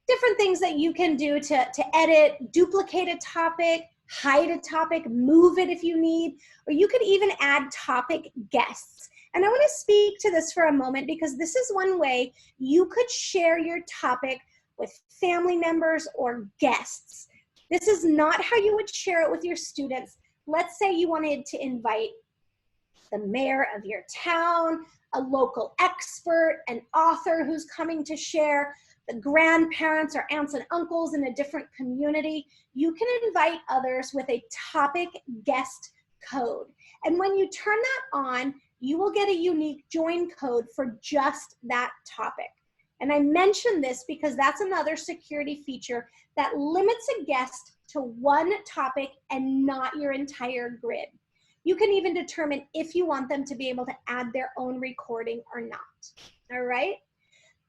B: different things that you can do to edit, duplicate a topic, hide a topic, move it if you need, or you could even add topic guests. And I want to speak to this for a moment because this is one way you could share your topic with family members or guests. This is not how you would share it with your students. Let's say you wanted to invite the mayor of your town, a local expert, an author who's coming to share, the grandparents or aunts and uncles in a different community. You can invite others with a topic guest code. And when you turn that on, you will get a unique join code for just that topic. And I mention this because that's another security feature that limits a guest to one topic and not your entire grid. You can even determine if you want them to be able to add their own recording or not. All right?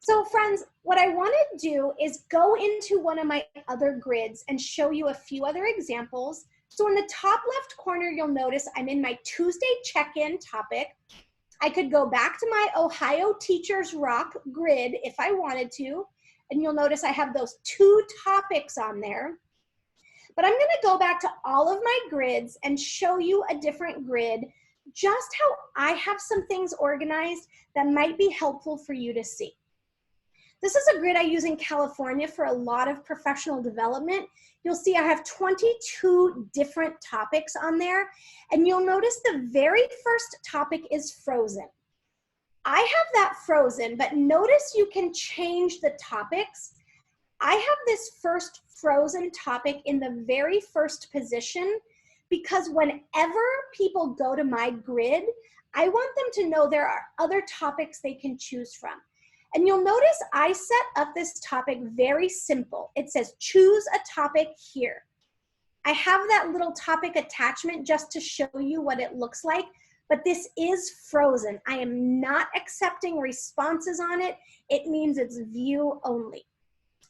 B: So friends, what I want to do is go into one of my other grids and show you a few other examples. So in the top left corner, you'll notice I'm in my Tuesday check-in topic. I could go back to my Ohio Teachers Rock grid if I wanted to, and you'll notice I have those 2 topics on there. But I'm going to go back to all of my grids and show you a different grid, just how I have some things organized that might be helpful for you to see. This is a grid I use in California for a lot of professional development. You'll see I have 22 different topics on there, and you'll notice the very first topic is frozen. I have that frozen, but notice you can change the topics. I have this first frozen topic in the very first position because whenever people go to my grid, I want them to know there are other topics they can choose from. And you'll notice I set up this topic very simple. It says choose a topic here. I have that little topic attachment just to show you what it looks like, but this is frozen. I am not accepting responses on it. It means it's view only.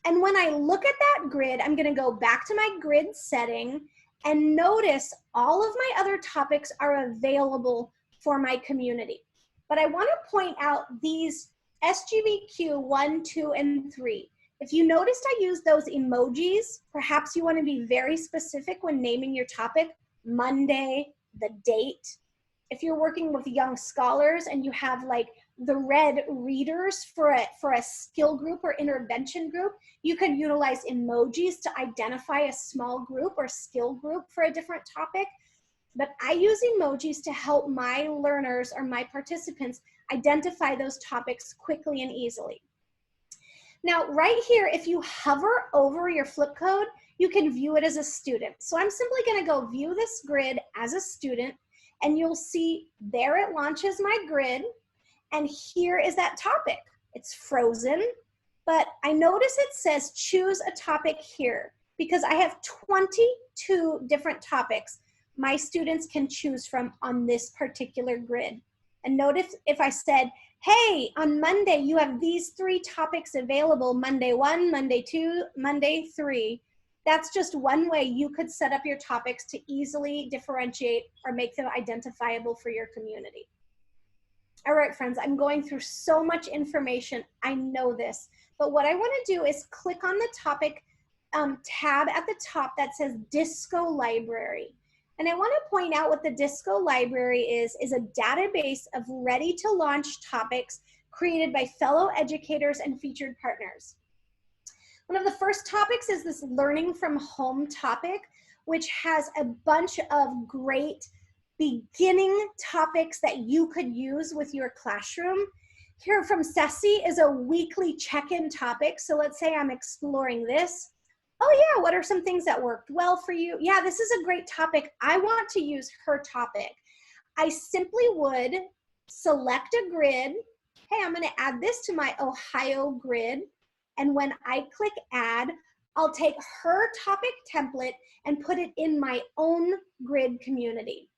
B: And when I look at that grid, I'm going to go back to my grid setting and notice all of my other topics are available for my community. But I want to point out these SGBQ 1, 2, and 3. If you noticed I used those emojis, perhaps you want to be very specific when naming your topic, Monday, the date. If you're working with young scholars and you have like the red readers for a skill group or intervention group, you can utilize emojis to identify a small group or skill group for a different topic. But I use emojis to help my learners or my participants identify those topics quickly and easily. Now, right here, if you hover over your flip code, you can view it as a student. So I'm simply going to go view this grid as a student, and you'll see there it launches my grid, and here is that topic. It's frozen, but I notice it says choose a topic here because I have 22 different topics my students can choose from on this particular grid. And notice if I said, hey, on Monday, you have these 3 topics available, Monday 1, Monday 2, Monday 3. That's just one way you could set up your topics to easily differentiate or make them identifiable for your community. All right, friends, I'm going through so much information. I know this, but what I want to do is click on the topic tab at the top that says Disco Library. And I want to point out what the Disco Library is a database of ready to launch topics created by fellow educators and featured partners. One of the first topics is this learning from home topic, which has a bunch of great beginning topics that you could use with your classroom. Here from Ceci is a weekly check-in topic. So let's say I'm exploring this. Oh yeah, what are some things that worked well for you? Yeah, this is a great topic. I want to use her topic. I simply would select a grid. Hey, I'm going to add this to my Ohio grid. And when I click add, I'll take her topic template and put it in my own grid community.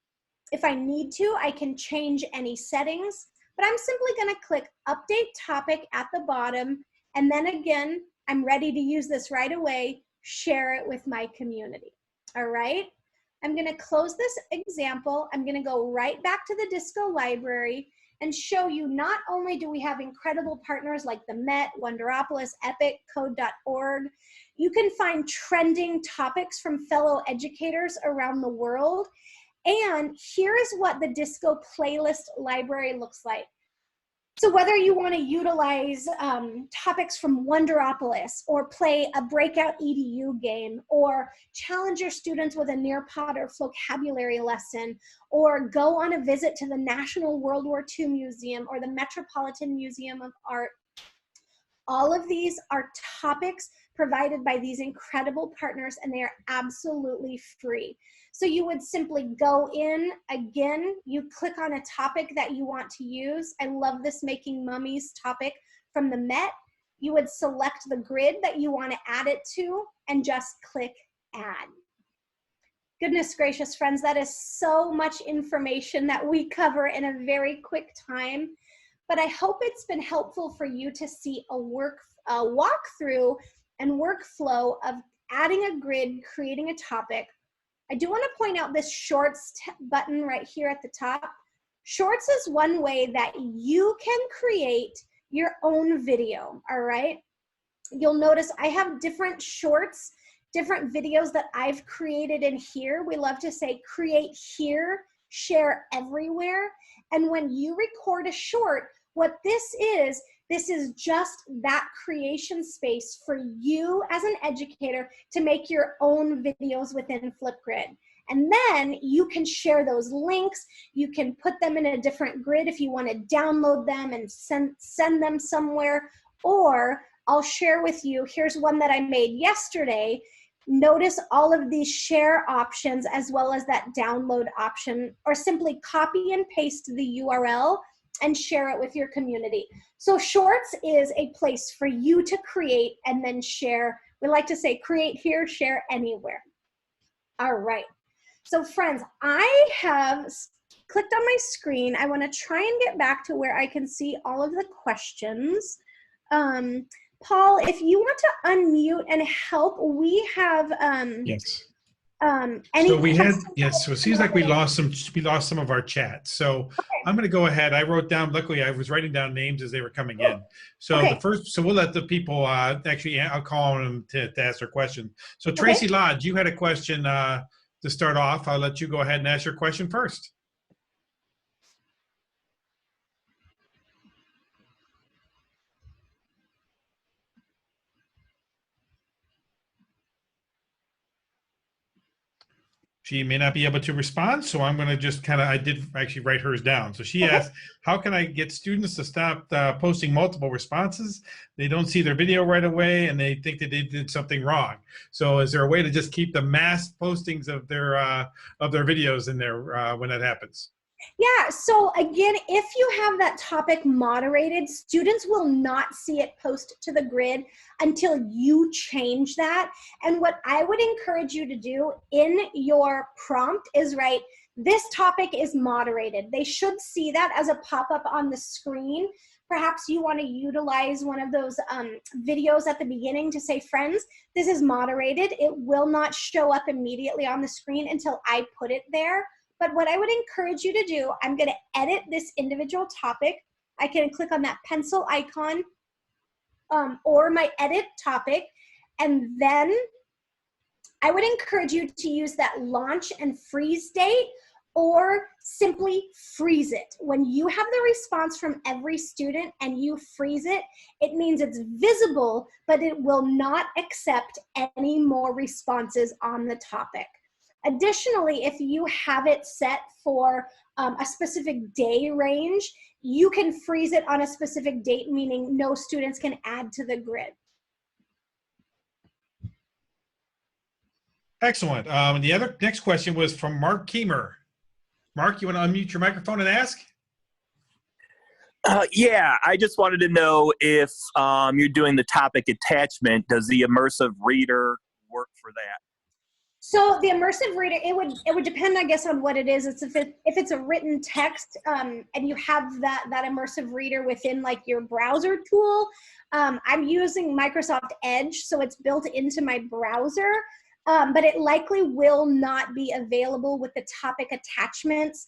B: If I need to, I can change any settings, but I'm simply going to click Update Topic at the bottom, and then again, I'm ready to use this right away, share it with my community. All right? I'm going to close this example. I'm going to go right back to the Disco library and show you not only do we have incredible partners like the Met, Wonderopolis, Epic, Code.org, you can find trending topics from fellow educators around the world. And here is what the Disco playlist library looks like. So whether you want to utilize topics from Wonderopolis or play a breakout EDU game or challenge your students with a Nearpod or vocabulary lesson or go on a visit to the National World War II Museum or the Metropolitan Museum of Art, all of these are topics provided by these incredible partners, and they are absolutely free. So you would simply go in, again, you click on a topic that you want to use. I love this Making Mummies topic from the Met. You would select the grid that you want to add it to and just click Add. Goodness gracious, friends, that is so much information that we cover in a very quick time. But I hope it's been helpful for you to see a walkthrough and workflow of adding a grid, creating a topic. I do want to point out this Shorts button right here at the top. Shorts is one way that you can create your own video, all right? You'll notice I have different shorts, different videos that I've created in here. We love to say create here, share everywhere. And when you record a short, what this is just that creation space for you as an educator to make your own videos within Flipgrid. And then you can share those links. You can put them in a different grid if you want to download them and send them somewhere. Or I'll share with you, here's one that I made yesterday. Notice all of these share options as well as that download option, or simply copy and paste the URL and share it with your community. So Shorts is a place for you to create and then share. We like to say create here, share anywhere. All right. So friends, I have clicked on my screen. I want to try and get back to where I can see all of the questions. Paul, if you want to unmute and help, we have
A: yes.
B: Any
A: so we had,
B: questions?
A: yes, so it seems like we lost some of our chat. So
B: Okay.
A: I'm going to go ahead. I wrote down, luckily I was writing down names as they were coming in. So
B: Okay.
A: the first, so we'll let the people actually, I'll call on them to ask their question. So
B: Okay.
A: Tracy Lodge, you had a question to start off. I'll let you go ahead and ask your question first. She may not be able to respond, so I'm going to just kind of, I did actually write hers down. So she asked, how can I get students to stop posting multiple responses? They don't see their video right away and they think that they did something wrong. So is there a way to just keep the mass postings of their videos in there when that happens?
B: Yeah, so again, if you have that topic moderated, students will not see it post to the grid until you change that. And what I would encourage you to do in your prompt is write, this topic is moderated. They should see that as a pop-up on the screen. Perhaps you want to utilize one of those videos at the beginning to say, friends, this is moderated. It will not show up immediately on the screen until I put it there. But what I would encourage you to do, I'm going to edit this individual topic. I can click on that pencil icon or my edit topic. And then I would encourage you to use that launch and freeze date or simply freeze it. When you have the response from every student and you freeze it, it means it's visible, but it will not accept any more responses on the topic. Additionally, if you have it set for a specific day range, you can freeze it on a specific date, meaning no students can add to the grid.
A: Excellent. The next question was from Mark Keemer. Mark, you want to unmute your microphone and ask?
D: Yeah, I just wanted to know if you're doing the topic attachment, does the Immersive Reader work for that?
B: So the immersive reader, it would depend, I guess, on what it is. It's if it's a written text, and you have that immersive reader within like your browser tool. I'm using Microsoft Edge, so it's built into my browser, but it likely will not be available with the topic attachments.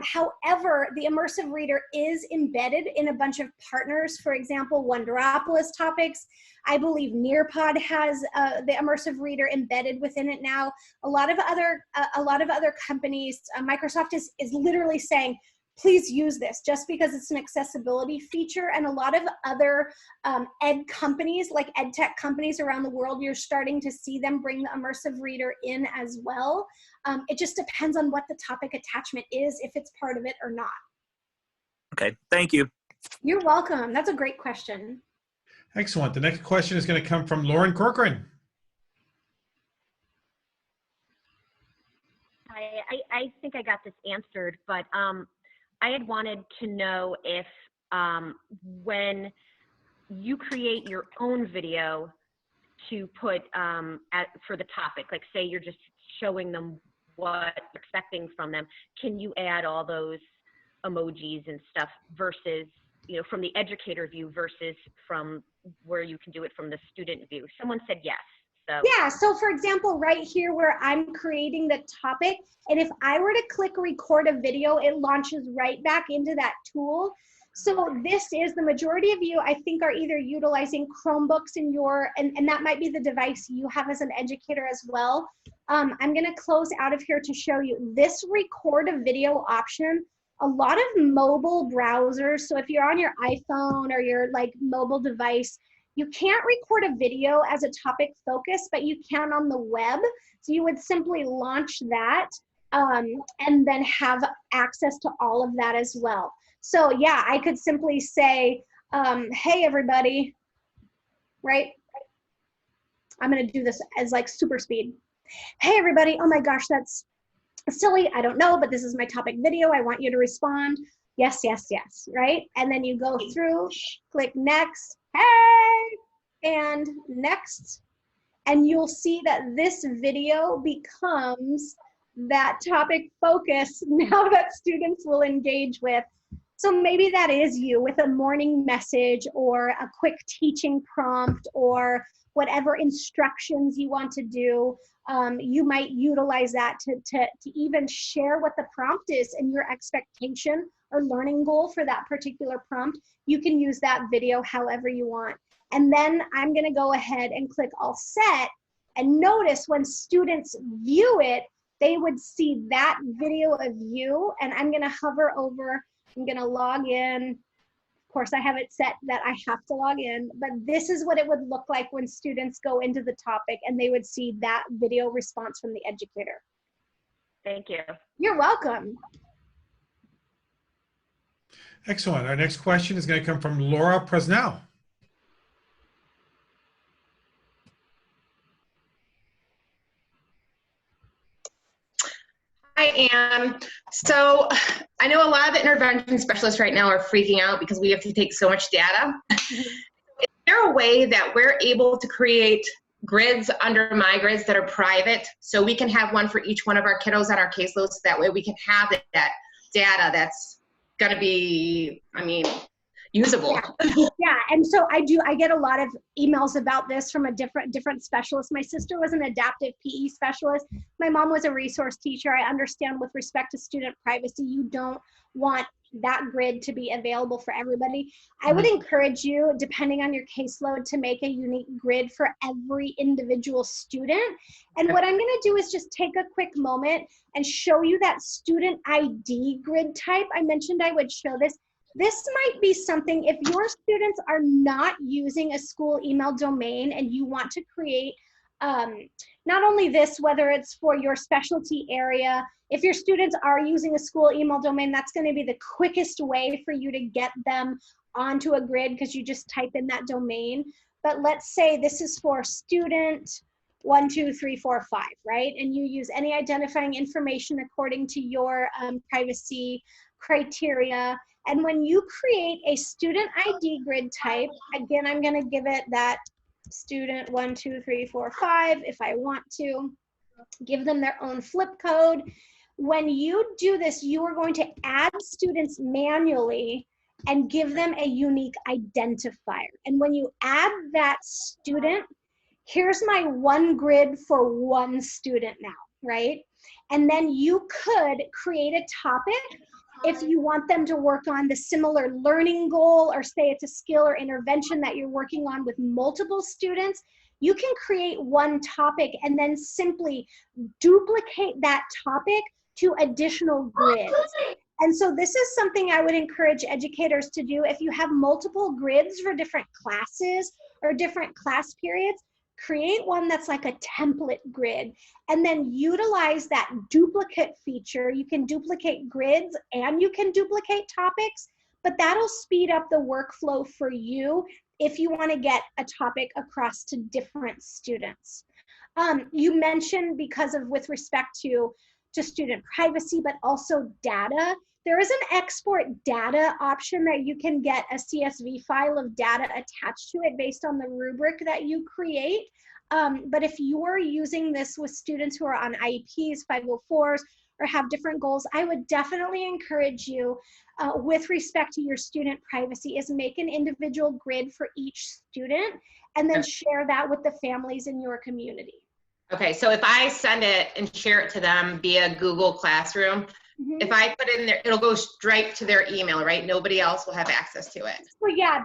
B: However, the immersive reader is embedded in a bunch of partners. For example, Wonderopolis Topics. I believe Nearpod has the immersive reader embedded within it now. A lot of other companies, Microsoft is literally saying, please use this just because it's an accessibility feature. And a lot of other ed companies, like ed tech companies around the world, you're starting to see them bring the immersive reader in as well. It just depends on what the topic attachment is, if it's part of it or not.
D: Okay, thank you.
B: You're welcome. That's a great question.
A: Excellent. The next question is going to come from Lauren Corcoran.
E: I think I got this answered, but I had wanted to know if when you create your own video to put for the topic, like say you're just showing them what you're expecting from them, can you add all those emojis and stuff versus, you know, from the educator view versus from where you can do it from the student view? Someone said yes. So.
B: Yeah, so for example, right here where I'm creating the topic, and if I were to click record a video, it launches right back into that tool. So this is, the majority of you, I think, are either utilizing Chromebooks in your, and that might be the device you have as an educator as well. I'm gonna close out of here to show you this record a video option. A lot of mobile browsers, so if you're on your iPhone or your like mobile device, you can't record a video as a topic focus, but you can on the web. So you would simply launch that and then have access to all of that as well. So yeah, I could simply say, hey everybody, right? I'm gonna do this as like super speed. Hey everybody, oh my gosh, that's silly, I don't know, but this is my topic video. I want you to respond. Yes, yes, yes, right? And then you go through, click next, hey, and next. And you'll see that this video becomes that topic focus now that students will engage with. So maybe that is you with a morning message or a quick teaching prompt or whatever instructions you want to do. You might utilize that to even share what the prompt is and your expectation or learning goal for that particular prompt. You can use that video however you want. And then I'm gonna go ahead and click all set, and notice when students view it, they would see that video of you, and I'm gonna hover over, I'm gonna log in. Of course, I have it set that I have to log in, but this is what it would look like when students go into the topic and they would see that video response from the educator.
E: Thank you.
B: You're welcome.
A: Excellent. Our next question is going to come from Laura Presnell.
F: Hi, Anne. So I know a lot of the intervention specialists right now are freaking out because we have to take so much data. Is there a way that we're able to create grids under My Grids that are private so we can have one for each one of our kiddos on our caseloads, so that way we can have that data that's going to be, I mean, usable?
B: Yeah, and so I get a lot of emails about this from a different specialist. My sister was an adaptive PE specialist. My mom was a resource teacher. I understand with respect to student privacy, you don't want that grid to be available for everybody. I would encourage you, depending on your caseload, to make a unique grid for every individual student. And what I'm gonna do is just take a quick moment and show you that student ID grid type. I mentioned I would show this. This might be something, if your students are not using a school email domain and you want to create not only this, whether it's for your specialty area, if your students are using a school email domain, that's going to be the quickest way for you to get them onto a grid, because you just type in that domain. But let's say this is for student 1, 2, 3, 4, 5, right? And you use any identifying information according to your privacy criteria. And when you create a student ID grid type, again, I'm going to give it that student 1, 2, 3, 4, 5 if I want to. Give them their own flip code. When you do this, you are going to add students manually and give them a unique identifier. And when you add that student, here's my one grid for one student now, right? And then you could create a topic if you want them to work on the similar learning goal, or say it's a skill or intervention that you're working on with multiple students. You can create one topic and then simply duplicate that topic to additional grids. And so this is something I would encourage educators to do. If you have multiple grids for different classes or different class periods, create one that's like a template grid and then utilize that duplicate feature. You can duplicate grids and you can duplicate topics, but that'll speed up the workflow for you if you want to get a topic across to different students. You mentioned with respect to student privacy, but also data. There is an export data option that you can get a CSV file of data attached to it based on the rubric that you create. But if you're using this with students who are on IEPs, 504s, or have different goals, I would definitely encourage you with respect to your student privacy is make an individual grid for each student and then share that with the families in your community.
F: Okay, so if I send it and share it to them via Google Classroom, if I put it in there, it'll go straight to their email, right? Nobody else will have access to it.
B: Well, yeah,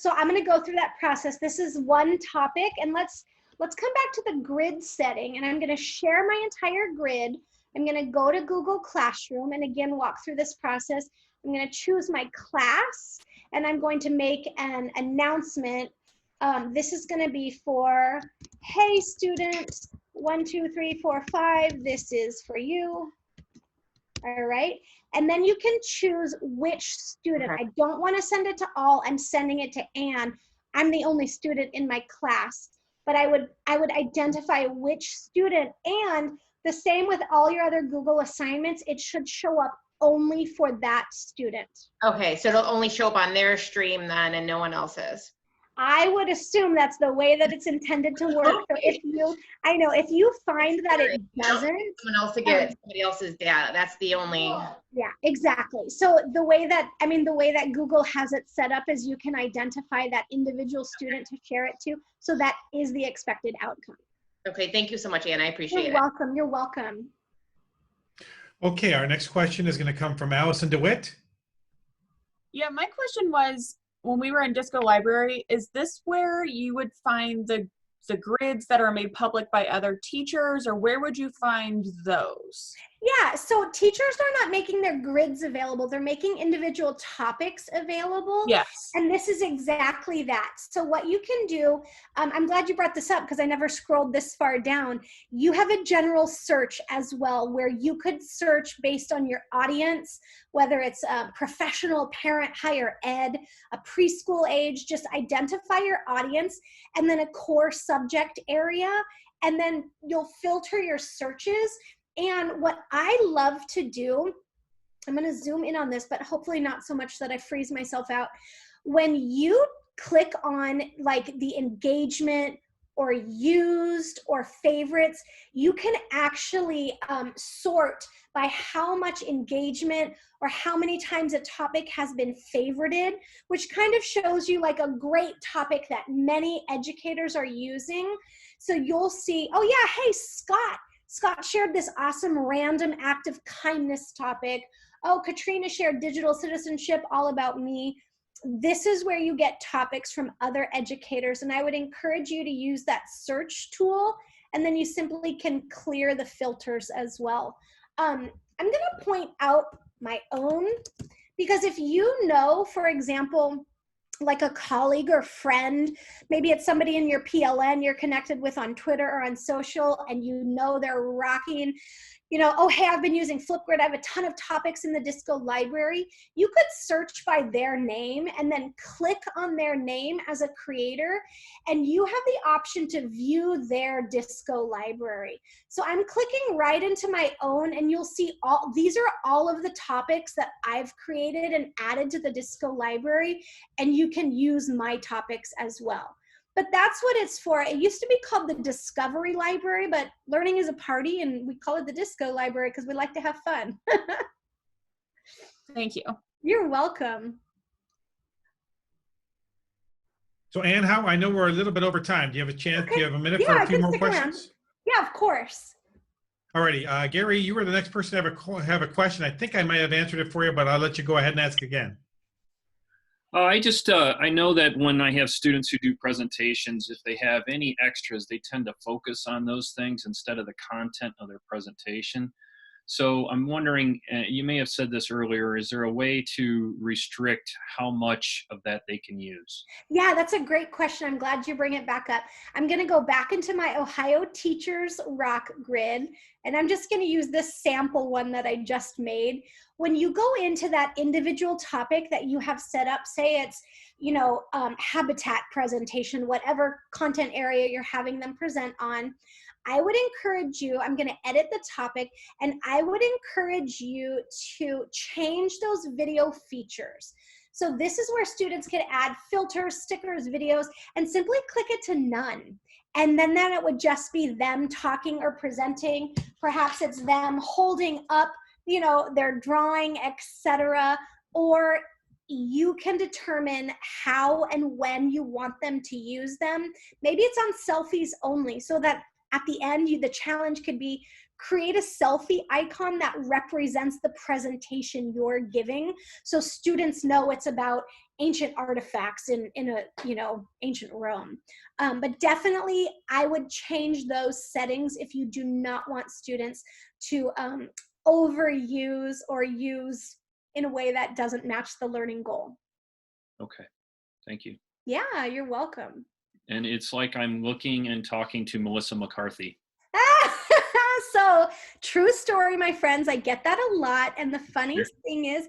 B: so I'm going to go through that process. This is one topic, and let's come back to the grid setting, and I'm going to share my entire grid. I'm going to go to Google Classroom and again walk through this process. I'm going to choose my class, and I'm going to make an announcement. This is going to be for, hey students, 1, 2, 3, 4, 5, this is for you. All right, and then you can choose which student. I don't want to send it to all. I'm sending it to Anne. I'm the only student in my class, but I would identify which student, and the same with all your other Google assignments, it should show up only for that student. Okay, so it'll only show up on their stream then and no one else's. I would assume that's the way that it's intended to work. So if you find that it doesn't, someone else to get somebody else's data. That's the only. Yeah, exactly. So the way that Google has it set up is you can identify that individual student to share it to. So that is the expected outcome. Okay, thank you so much, Anne. I appreciate it. You're welcome. You're welcome.
A: Okay, our next question is going to come from Allison DeWitt.
G: Yeah, my question was, when we were in Disco Library, is this where you would find the grids that are made public by other teachers, or where would you find those?
B: Yeah, so teachers are not making their grids available. They're making individual topics available.
G: Yes.
B: And this is exactly that. So what you can do, I'm glad you brought this up because I never scrolled this far down. You have a general search as well where you could search based on your audience, whether it's a professional, parent, higher ed, a preschool age, just identify your audience and then a core subject area. And then you'll filter your searches. And what I love to do, I'm going to zoom in on this, but hopefully not so much that I freeze myself out. When you click on like the engagement or used or favorites, you can actually sort by how much engagement or how many times a topic has been favorited, which kind of shows you like a great topic that many educators are using. So you'll see, oh yeah, hey, Scott shared this awesome random act of kindness topic. Oh, Katrina shared digital citizenship, all about me. This is where you get topics from other educators, and I would encourage you to use that search tool, and then you simply can clear the filters as well. I'm gonna point out my own, because if you know, for example, like a colleague or friend, maybe it's somebody in your PLN you're connected with on Twitter or on social, and you know they're rocking you know, oh, hey, I've been using Flipgrid. I have a ton of topics in the Disco library. You could search by their name and then click on their name as a creator, and you have the option to view their Disco library. So I'm clicking right into my own, and you'll see these are all of the topics that I've created and added to the Disco library, and you can use my topics as well. But that's what it's for. It used to be called the Discovery Library, but learning is a party, and we call it the Disco Library because we like to have fun.
G: Thank you.
B: You're welcome.
A: So Anne, I know we're a little bit over time. Do you have a chance?
B: Okay.
A: Do you have a minute
B: Yeah,
A: for
B: I
A: a few
B: can
A: more
B: stick around.
A: questions?
B: Yeah, of course.
A: Alrighty, Gary, you were the next person to have a question. I think I might have answered it for you, but I'll let you go ahead and ask again.
H: I know that when I have students who do presentations, if they have any extras, they tend to focus on those things instead of the content of their presentation. So I'm wondering, you may have said this earlier, is there a way to restrict how much of that they can use?
B: Yeah, that's a great question. I'm glad you bring it back up. I'm going to go back into my Ohio Teachers Rock grid, and I'm just going to use this sample one that I just made. When you go into that individual topic that you have set up, say it's, you know, habitat presentation, whatever content area you're having them present on, I would encourage you, I'm going to edit the topic, and I would encourage you to change those video features. So this is where students can add filters, stickers, videos, and simply click it to none. And then it would just be them talking or presenting. Perhaps it's them holding up, you know, their drawing, etc. Or you can determine how and when you want them to use them. Maybe it's on selfies only, so that at the end, the challenge could be create a selfie icon that represents the presentation you're giving, so students know it's about ancient artifacts in a, you know, ancient Rome. But definitely, I would change those settings if you do not want students to overuse or use in a way that doesn't match the learning goal.
H: Okay, thank you.
B: Yeah, you're welcome.
H: And it's like I'm looking and talking to Melissa McCarthy.
B: So, true story, my friends. I get that a lot. And the funniest thing is,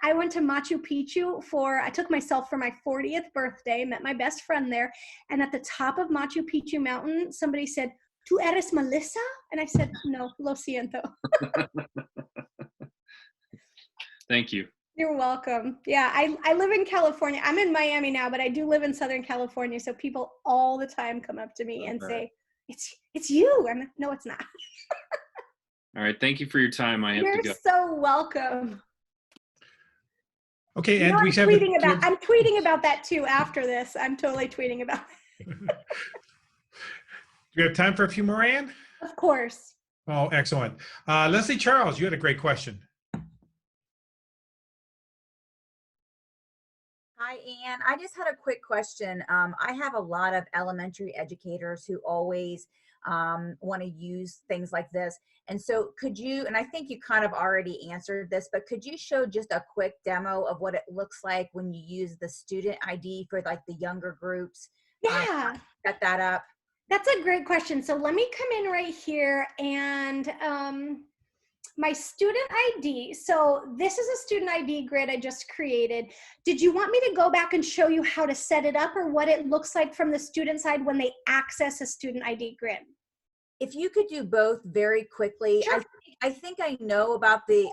B: I went to Machu Picchu I took myself for my 40th birthday, met my best friend there. And at the top of Machu Picchu mountain, somebody said, "Tu eres Melissa?" And I said, "No, lo siento."
H: Thank you.
B: You're welcome. Yeah, I live in California. I'm in Miami now, but I do live in Southern California. So people all the time come up to me and say, it's you. I'm like, no, it's not.
H: All right. Thank you for your time. I have to go.
B: You're so welcome.
A: Okay,
B: You know,
A: and
B: I'm tweeting about that too after this. I'm totally tweeting about it.
A: Do we have time for a few more, Anne?
B: Of course.
A: Oh, excellent. Leslie Charles, you had a great question.
I: Hi, Anne. I just had a quick question. I have a lot of elementary educators who always want to use things like this. And so could you, and I think you kind of already answered this, but could you show just a quick demo of what it looks like when you use the student ID for like the younger groups?
B: Yeah.
I: Set that up.
B: That's a great question. So let me come in right here and my student ID. So this is a student ID grid I just created. Did you want me to go back and show you how to set it up or what it looks like from the student side when they access a student ID grid?
I: If you could do both very quickly.
B: Sure.
I: I think I know about the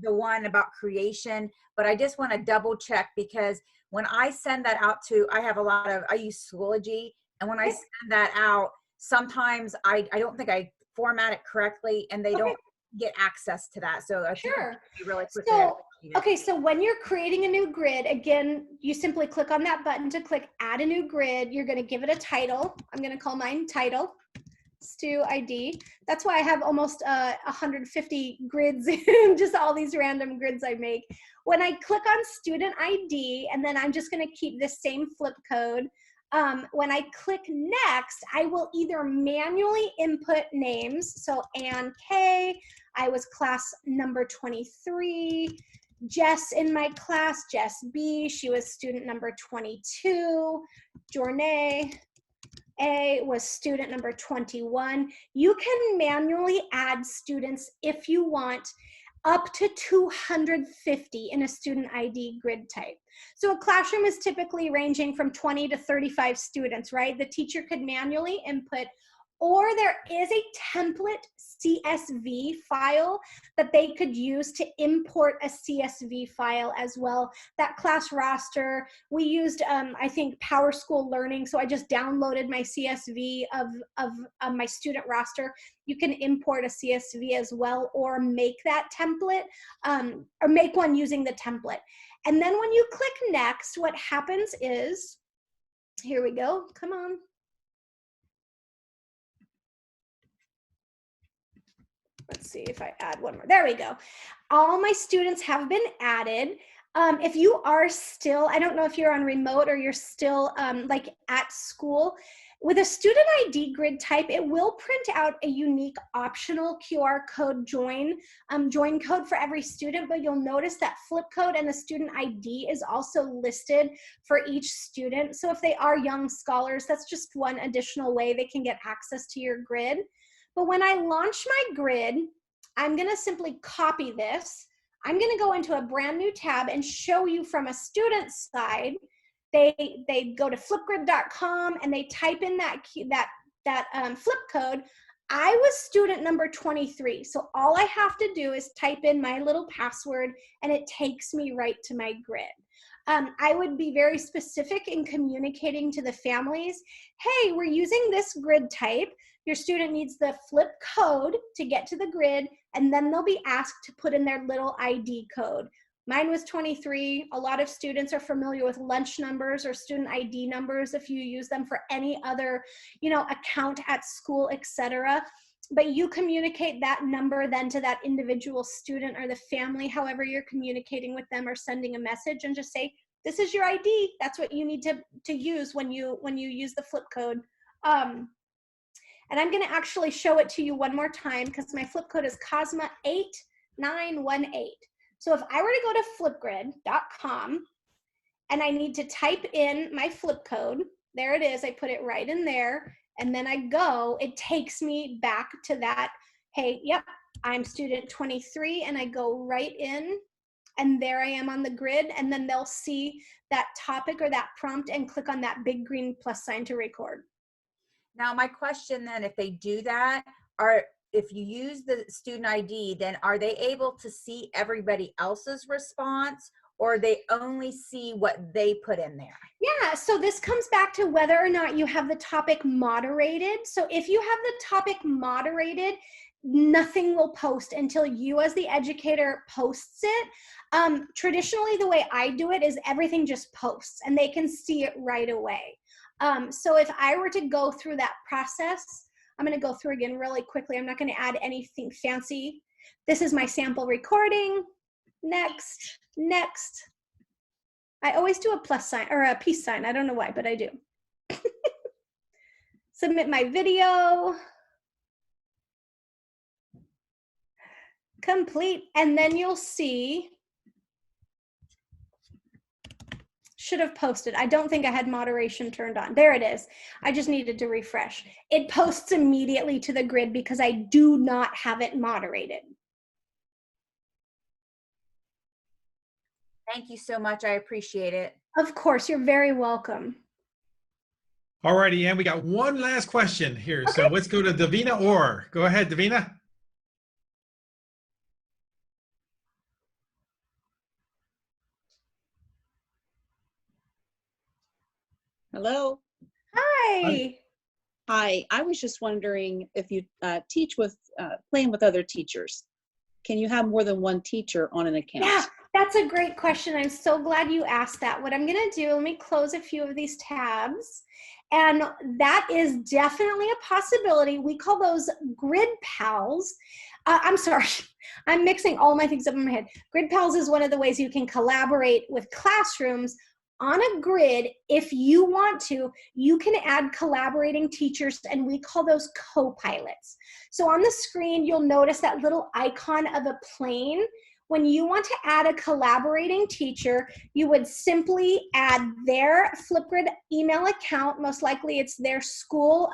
I: one about creation, but I just want to double check because when I send that out I use Schoology, and when I send that out, sometimes I don't think I format it correctly and they don't get access to that. So I think really quick.
B: So when you're creating a new grid, again, you simply click on that button to click add a new grid. You're going to give it a title. I'm going to call mine title. Stu ID. That's why I have almost 150 grids, just all these random grids I make. When I click on student ID, and then I'm just going to keep this same flip code. When I click next, I will either manually input names. So Ann K, I was class number 23. Jess in my class, Jess B, she was student number 22. Journey, A was student number 21. You can manually add students if you want, up to 250 in a student ID grid type. So a classroom is typically ranging from 20 to 35 students, right? The teacher could manually input, or there is a template CSV file that they could use to import a CSV file as well. That class roster, we used, I think, PowerSchool Learning, so I just downloaded my CSV of my student roster. You can import a CSV as well, or make that template, or make one using the template. And then when you click next, what happens is, here we go, come on. Let's see if I add one more. There we go. All my students have been added. If you are still, I don't know if you're on remote or you're still like at school, with a student ID grid type, it will print out a unique optional QR code join code for every student, but you'll notice that flip code and the student ID is also listed for each student. So if they are young scholars, that's just one additional way they can get access to your grid. But when I launch my grid, I'm gonna simply copy this. I'm gonna go into a brand new tab and show you from a student's side. They go to flipgrid.com and they type in that flip code. I was student number 23, so all I have to do is type in my little password and it takes me right to my grid. I would be very specific in communicating to the families, hey, we're using this grid type. Your student needs the flip code to get to the grid, and then they'll be asked to put in their little ID code. Mine was 23. A lot of students are familiar with lunch numbers or student ID numbers if you use them for any other, account at school, etc. But you communicate that number then to that individual student or the family, however you're communicating with them or sending a message, and just say, this is your ID. That's what you need to use when you use the flip code. And I'm gonna actually show it to you one more time because my flip code is Kozma 8918. So if I were to go to flipgrid.com and I need to type in my flip code, there it is, I put it right in there, and then I go, it takes me back to that, hey, yep, I'm student 23, and I go right in, and there I am on the grid, and then they'll see that topic or that prompt and click on that big green plus sign to record.
I: Now, my question then, if they do that, if you use the student ID, then are they able to see everybody else's response, or they only see what they put in there?
B: Yeah, so this comes back to whether or not you have the topic moderated. So if you have the topic moderated, nothing will post until you as the educator posts it. Traditionally, the way I do it is everything just posts and they can see it right away. So if I were to go through that process, I'm going to go through again really quickly. I'm not going to add anything fancy. This is my sample recording. Next, next. I always do a plus sign or a peace sign. I don't know why, but I do. Submit my video. Complete. And then you'll see, should have posted. I don't think I had moderation turned on. There it is. I just needed to refresh. It posts immediately to the grid because I do not have it moderated.
I: Thank you so much. I appreciate it.
B: Of course, you're very welcome.
A: All righty, and we got one last question here. Okay. So let's go to Davina Orr. Go ahead, Davina.
J: Hello.
B: Hi.
J: Hi. I was just wondering if you teach with playing with other teachers. Can you have more than one teacher on an account?
B: Yeah, that's a great question. I'm so glad you asked that. What I'm going to do, let me close a few of these tabs. And that is definitely a possibility. We call those grid pals. I'm sorry, I'm mixing all my things up in my head. Grid pals is one of the ways you can collaborate with classrooms on a grid. If you want to, you can add collaborating teachers, and we call those co-pilots. So on the screen, you'll notice that little icon of a plane. When you want to add a collaborating teacher, you would simply add their Flipgrid email account. Most likely it's their school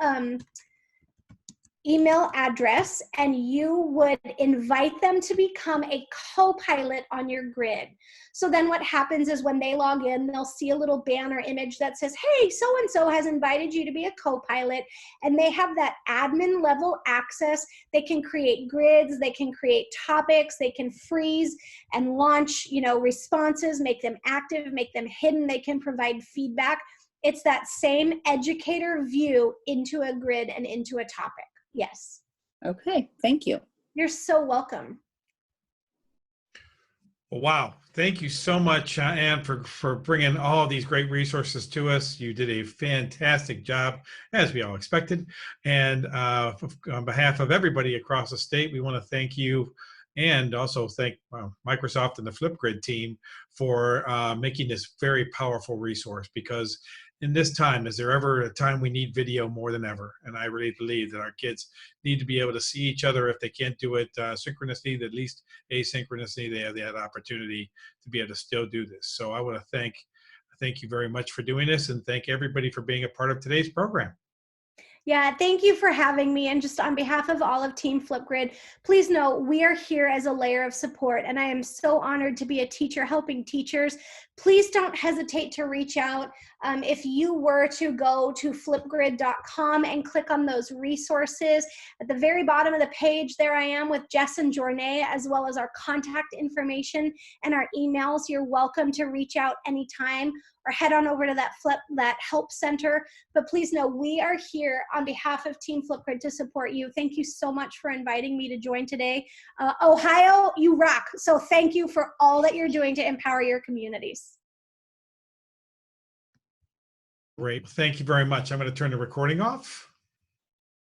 B: email address, and you would invite them to become a co-pilot on your grid. So then what happens is when they log in, they'll see a little banner image that says, hey, so-and-so has invited you to be a co-pilot, and they have that admin level access. They can create grids, they can create topics, they can freeze and launch, responses, make them active, make them hidden, they can provide feedback. It's that same educator view into a grid and into a topic. Yes.
J: Okay, thank you.
B: You're so welcome.
A: Wow. Thank you so much, Anne, for bringing all these great resources to us. You did a fantastic job, as we all expected. And on behalf of everybody across the state, we want to thank you and also thank Microsoft and the Flipgrid team for making this very powerful resource, because in this time, is there ever a time we need video more than ever? And I really believe that our kids need to be able to see each other. If they can't do it synchronously, at least asynchronously, they have that opportunity to be able to still do this. So I want to thank you very much for doing this, and thank everybody for being a part of today's program.
B: Yeah, thank you for having me. And just on behalf of all of Team Flipgrid, please know we are here as a layer of support, and I am so honored to be a teacher helping teachers. Please don't hesitate to reach out. If you were to go to flipgrid.com and click on those resources, at the very bottom of the page, there I am with Jess and Jornay, as well as our contact information and our emails. You're welcome to reach out anytime, or head on over to that help center. But please know we are here on behalf of Team Flipgrid to support you. Thank you so much for inviting me to join today. Ohio, you rock. So thank you for all that you're doing to empower your communities.
A: Great. Thank you very much. I'm going to turn the recording off.